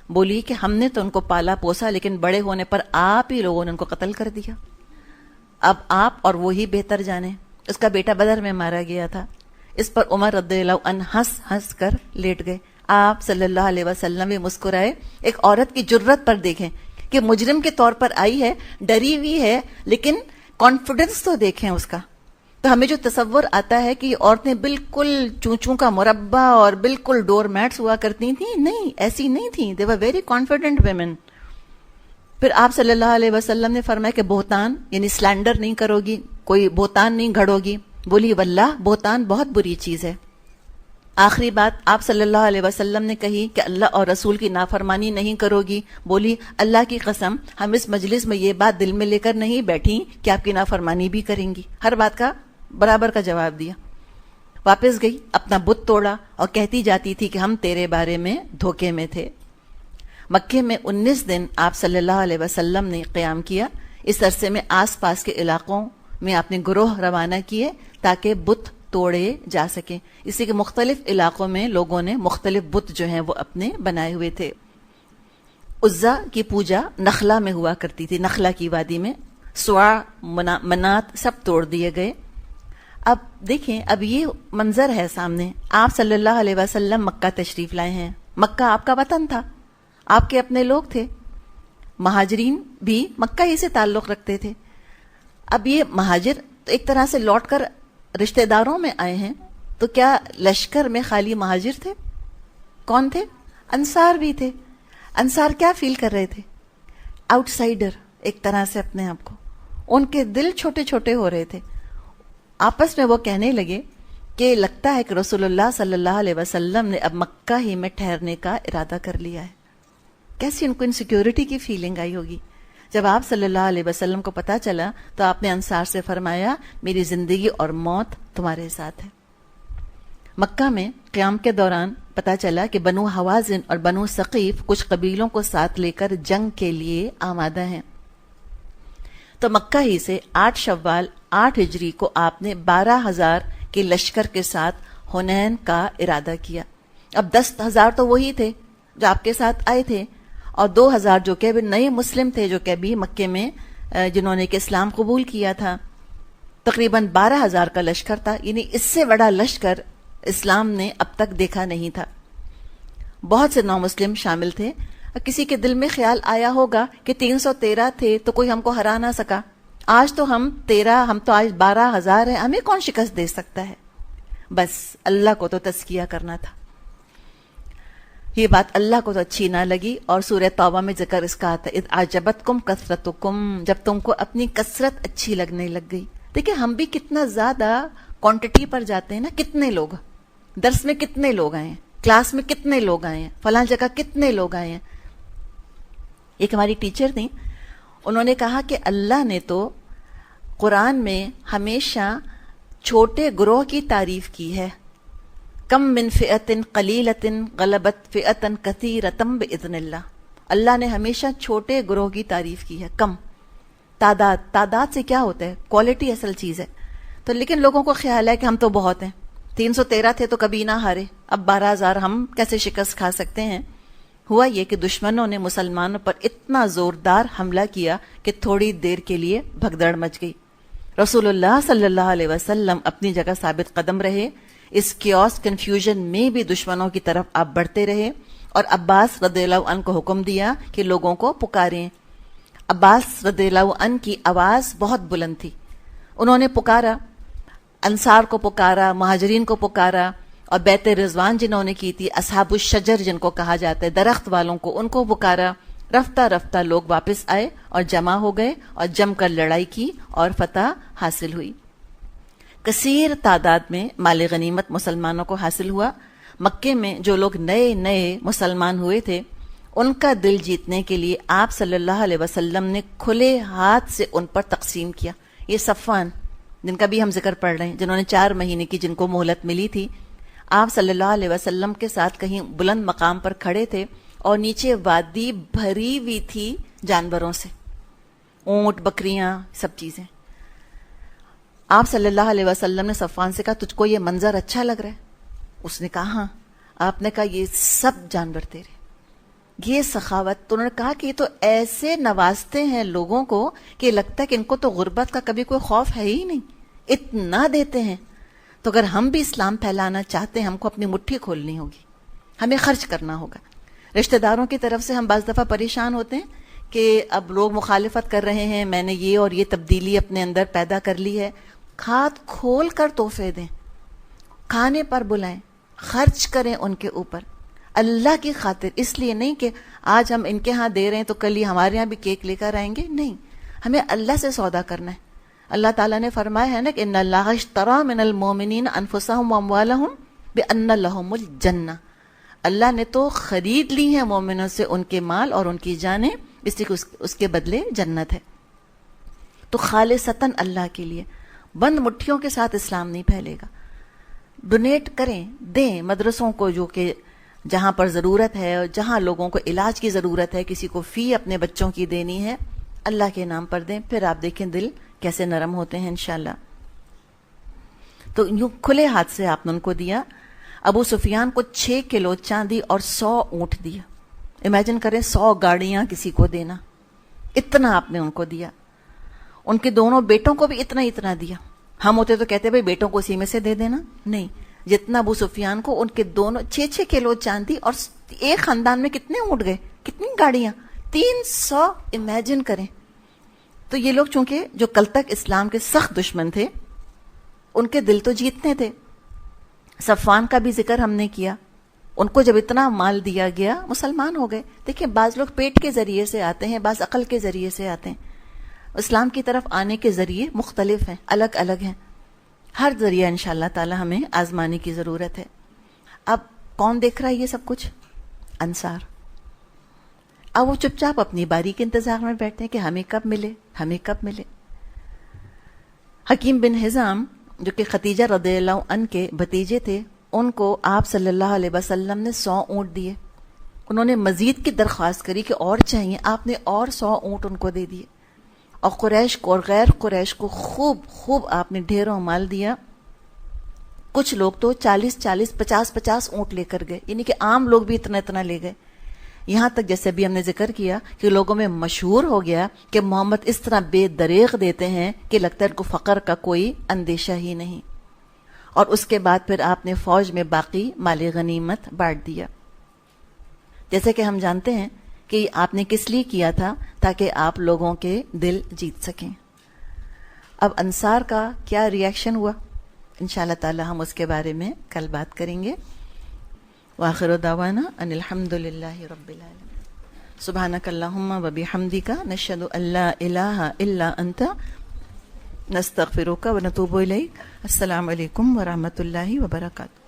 S1: بولی کہ ہم نے تو ان کو پالا پوسا، لیکن بڑے ہونے پر آپ ہی لوگوں نے ان کو قتل کر دیا، اب آپ اور وہی بہتر جانے۔ اس کا بیٹا بدر میں مارا گیا تھا۔ اس پر عمر رضی اللہ عنہ ہنس کر لیٹ گئے۔ آپ صلی اللہ علیہ وسلم بھی مسکرائے۔ ایک عورت کی جرت پر دیکھیں کہ مجرم کے طور پر آئی ہے، ڈری ہوئی ہے، لیکن کانفیڈنس تو دیکھیں اس کا۔ تو ہمیں جو تصور آتا ہے کہ یہ عورتیں بالکل چونچوں کا مربع اور بالکل ڈور میٹس ہوا کرتی تھیں، نہیں، ایسی نہیں تھیں۔ دے ور ویری کانفیڈنٹ ویمن۔ پھر آپ صلی اللہ علیہ وسلم نے فرمایا کہ بہتان یعنی سلینڈر نہیں کرو گی، کوئی بہتان نہیں گھڑو گی۔ بولی واللہ بہتان بہت بری چیز ہے۔ آخری بات آپ صلی اللہ علیہ وسلم نے کہی کہ اللہ اور رسول کی نافرمانی نہیں کرو گی۔ بولی اللہ کی قسم ہم اس مجلس میں یہ بات دل میں لے کر نہیں بیٹھی کہ آپ کی نافرمانی بھی کریں گی۔ ہر بات کا برابر کا جواب دیا۔ واپس گئی، اپنا بت توڑا اور کہتی جاتی تھی کہ ہم تیرے بارے میں دھوکے میں تھے۔ مکے میں 19 دن آپ صلی اللہ علیہ وسلم نے قیام کیا۔ اس عرصے میں آس پاس کے علاقوں میں آپ نے گروہ روانہ کیے تاکہ بت توڑے جا سکیں۔ اسی کے مختلف علاقوں میں لوگوں نے مختلف بت جو ہیں وہ اپنے بنائے ہوئے تھے۔ عزا کی پوجا نخلا میں ہوا کرتی تھی، نخلا کی وادی میں۔ سوا، منات سب توڑ دیے گئے۔ اب دیکھیں، اب یہ منظر ہے سامنے۔ آپ صلی اللہ علیہ وسلم مکہ تشریف لائے ہیں۔ مکہ آپ کا وطن تھا، آپ کے اپنے لوگ تھے۔ مہاجرین بھی مکہ ہی سے تعلق رکھتے تھے۔ اب یہ مہاجر تو ایک طرح سے لوٹ کر رشتہ داروں میں آئے ہیں، تو کیا لشکر میں خالی مہاجر تھے؟ کون تھے؟ انصار بھی تھے۔ انصار کیا فیل کر رہے تھے؟ آؤٹ سائڈر ایک طرح سے اپنے آپ کو، ان کے دل چھوٹے چھوٹے ہو رہے تھے۔ آپس میں وہ کہنے لگے کہ لگتا ہے کہ رسول اللہ صلی اللہ علیہ وسلم نے اب مکہ ہی میں ٹھہرنے کا ارادہ کر لیا ہے. کیسی ان کو انسیکیورٹی کی فیلنگ آئی ہوگی. جب آپ صلی اللہ علیہ وسلم کو پتا چلا تو آپ نے انصار سے فرمایا میری زندگی اور موت تمہارے ساتھ ہے. مکہ میں قیام کے دوران پتا چلا کہ بنو حوازن اور بنو ثقیف کچھ قبیلوں کو ساتھ لے کر جنگ کے لیے آمادہ ہیں. تو مکہ ہی سے 8 شوال 8 ہجری کو آپ نے 12,000 کے لشکر کے ساتھ حنین کا ارادہ کیا. اب 10,000 تو وہی تھے جو آپ کے ساتھ آئے تھے، اور 2,000 جو کہ ابھی نئے مسلم تھے، جو کہ ابھی مکے میں جنہوں نے کہ اسلام قبول کیا تھا. تقریباً 12,000 کا لشکر تھا. یعنی اس سے بڑا لشکر اسلام نے اب تک دیکھا نہیں تھا. بہت سے نو مسلم شامل تھے. کسی کے دل میں خیال آیا ہوگا کہ 313 تھے تو کوئی ہم کو ہرا نہ سکا. آج تو ہم تو آج 12,000 ہیں، ہمیں کون شکست دے سکتا ہے. بس اللہ کو تو تزکیہ کرنا تھا. یہ بات اللہ کو تو اچھی نہ لگی، اور سورہ توبہ میں ذکر اس کا آتا ہے اذ اعجبتکم کثرتکم، جب تم کو اپنی کثرت اچھی لگنے لگ گئی. دیکھیں ہم بھی کتنا زیادہ کوانٹٹی پر جاتے ہیں نا. کتنے لوگ درس میں، کتنے لوگ آئے ہیں کلاس میں، کتنے لوگ آئے ہیں فلاں جگہ، کتنے لوگ آئے ہیں. ایک ہماری ٹیچر تھیں، انہوں نے کہا کہ اللہ نے تو قرآن میں ہمیشہ چھوٹے گروہ کی تعریف کی ہے. کم من فئۃ قلیلۃ غلبت فئۃ کثیرۃ باذن اللہ. اللہ نے ہمیشہ چھوٹے گروہ کی تعریف کی ہے. کم تعداد سے کیا ہوتا ہے؟ کوالٹی اصل چیز ہے. تو لیکن لوگوں کو خیال ہے کہ ہم تو بہت ہیں، 313 تھے تو کبھی نہ ہارے، اب 12,000 ہم کیسے شکست کھا سکتے ہیں. ہوا یہ کہ دشمنوں نے مسلمانوں پر اتنا زوردار حملہ کیا کہ تھوڑی دیر کے لیے بھگدڑ مچ گئی. رسول اللہ صلی اللہ علیہ وسلم اپنی جگہ ثابت قدم رہے. اس کیوس کنفیوژن میں بھی دشمنوں کی طرف آپ بڑھتے رہے، اور عباس رضی اللہ عنہ کو حکم دیا کہ لوگوں کو پکاریں. عباس رضی اللہ عنہ کی آواز بہت بلند تھی. انہوں نے پکارا، انصار کو پکارا، مہاجرین کو پکارا، اور بیت رضوان جنہوں نے کی تھی، اصحاب الشجر جن کو کہا جاتا ہے، درخت والوں کو، ان کو پکارا. رفتہ رفتہ لوگ واپس آئے اور جمع ہو گئے اور جم کر لڑائی کی اور فتح حاصل ہوئی. کثیر تعداد میں مال غنیمت مسلمانوں کو حاصل ہوا. مکے میں جو لوگ نئے نئے مسلمان ہوئے تھے ان کا دل جیتنے کے لیے آپ صلی اللہ علیہ وسلم نے کھلے ہاتھ سے ان پر تقسیم کیا. یہ صفوان جن کا بھی ہم ذکر پڑھ رہے ہیں، جنہوں نے 4 مہینے کی جن کو مہلت ملی تھی، آپ صلی اللہ علیہ وسلم کے ساتھ کہیں بلند مقام پر کھڑے تھے اور نیچے وادی بھری ہوئی تھی جانوروں سے، اونٹ، بکریاں، سب چیزیں. آپ صلی اللہ علیہ وسلم نے صفوان سے کہا تجھ کو یہ منظر اچھا لگ رہا ہے؟ اس نے کہا ہاں. آپ نے کہا یہ سب جانور تیرے. یہ سخاوت. تو انہوں نے کہا کہ یہ تو ایسے نوازتے ہیں لوگوں کو کہ لگتا ہے کہ ان کو تو غربت کا کبھی کوئی خوف ہے ہی نہیں، اتنا دیتے ہیں. تو اگر ہم بھی اسلام پھیلانا چاہتے ہیں، ہم کو اپنی مٹھی کھولنی ہوگی، ہمیں خرچ کرنا ہوگا. رشتہ داروں کی طرف سے ہم بعض دفعہ پریشان ہوتے ہیں کہ اب لوگ مخالفت کر رہے ہیں، میں نے یہ اور یہ تبدیلی اپنے اندر پیدا کر لی ہے. ہاتھ کھول کر تحفے دیں، کھانے پر بلائیں، خرچ کریں ان کے اوپر اللہ کی خاطر. اس لیے نہیں کہ آج ہم ان کے ہاں دے رہے ہیں تو کل ہی ہمارے ہاں بھی کیک لے کر آئیں گے. نہیں، ہمیں اللہ سے سودا کرنا ہے. اللہ تعالیٰ نے فرمایا ہے نا کہ ان اللہ اشتری من المؤمنین انفسهم واموالهم بان لهم الجنہ. اللہ نے تو خرید لی ہیں مومنوں سے ان کے مال اور ان کی جانیں، اس لیے اس کے بدلے جنت ہے. تو خالصتاً اللہ کے لیے. بند مٹھیوں کے ساتھ اسلام نہیں پھیلے گا. ڈونیٹ کریں، دیں مدرسوں کو، جو کہ جہاں پر ضرورت ہے اور جہاں لوگوں کو علاج کی ضرورت ہے، کسی کو فی اپنے بچوں کی دینی ہے، اللہ کے نام پر دیں. پھر آپ دیکھیں دل کیسے نرم ہوتے ہیں انشاءاللہ. تو یوں کھلے ہاتھ سے آپ نے ان کو دیا. ابو سفیان کو 6 کلو چاندی اور 100 اونٹ دیا. امیجن کریں 100 گاڑیاں کسی کو دینا، اتنا آپ نے ان کو دیا. ان کے دونوں بیٹوں کو بھی اتنا دیا. ہم ہوتے تو کہتے بھائی بیٹوں کو اسی میں سے دے دینا. نہیں، جتنا ابو سفیان کو، ان کے دونوں 6 کلو چاندی، اور ایک خاندان میں کتنے اونٹ گئے، کتنی گاڑیاں، 300. امیجن کریں. تو یہ لوگ چونکہ جو کل تک اسلام کے سخت دشمن تھے، ان کے دل تو جیتنے تھے. صفوان کا بھی ذکر ہم نے کیا. ان کو جب اتنا مال دیا گیا مسلمان ہو گئے. دیکھیں بعض لوگ پیٹ کے ذریعے سے آتے ہیں، بعض عقل کے ذریعے سے آتے ہیں. اسلام کی طرف آنے کے ذریعے مختلف ہیں، الگ الگ ہیں. ہر ذریعہ انشاءاللہ تعالی ہمیں آزمانے کی ضرورت ہے. اب کون دیکھ رہا ہے یہ سب کچھ؟ انصار. اب وہ چپ چاپ اپنی باری کے انتظار میں بیٹھتے ہیں کہ ہمیں کب ملے، ہمیں کب ملے. حکیم بن حزام جو کہ خدیجہ رضی اللہ عنہ کے بھتیجے تھے، ان کو آپ صلی اللہ علیہ وسلم نے 100 اونٹ دیے. انہوں نے مزید کی درخواست کری کہ اور چاہیے، آپ نے اور 100 اونٹ ان کو دے دیے. اور قریش کو اور غیر قریش کو خوب آپ نے ڈھیروں مال دیا. کچھ لوگ تو 40 50 اونٹ لے کر گئے، یعنی کہ عام لوگ بھی اتنا لے گئے. یہاں تک جیسے بھی ہم نے ذکر کیا کہ لوگوں میں مشہور ہو گیا کہ محمد اس طرح بے دریغ دیتے ہیں کہ لگتا ہے ان کو فقر کا کوئی اندیشہ ہی نہیں. اور اس کے بعد پھر آپ نے فوج میں باقی مال غنیمت بانٹ دیا. جیسے کہ ہم جانتے ہیں کہ آپ نے کس لیے کیا تھا؟ تاکہ آپ لوگوں کے دل جیت سکیں. اب انصار کا کیا ری ایکشن ہوا، انشاءاللہ تعالی ہم اس کے بارے میں کل بات کریں گے. وآخر دعوانا ان الحمد للہ رب العالمین. سبحانک اللہم و بحمدک نشہد ان لا الہ الا انت نستغفرک و نتوب الیک. السلام علیکم ورحمۃ اللہ وبرکاتہ.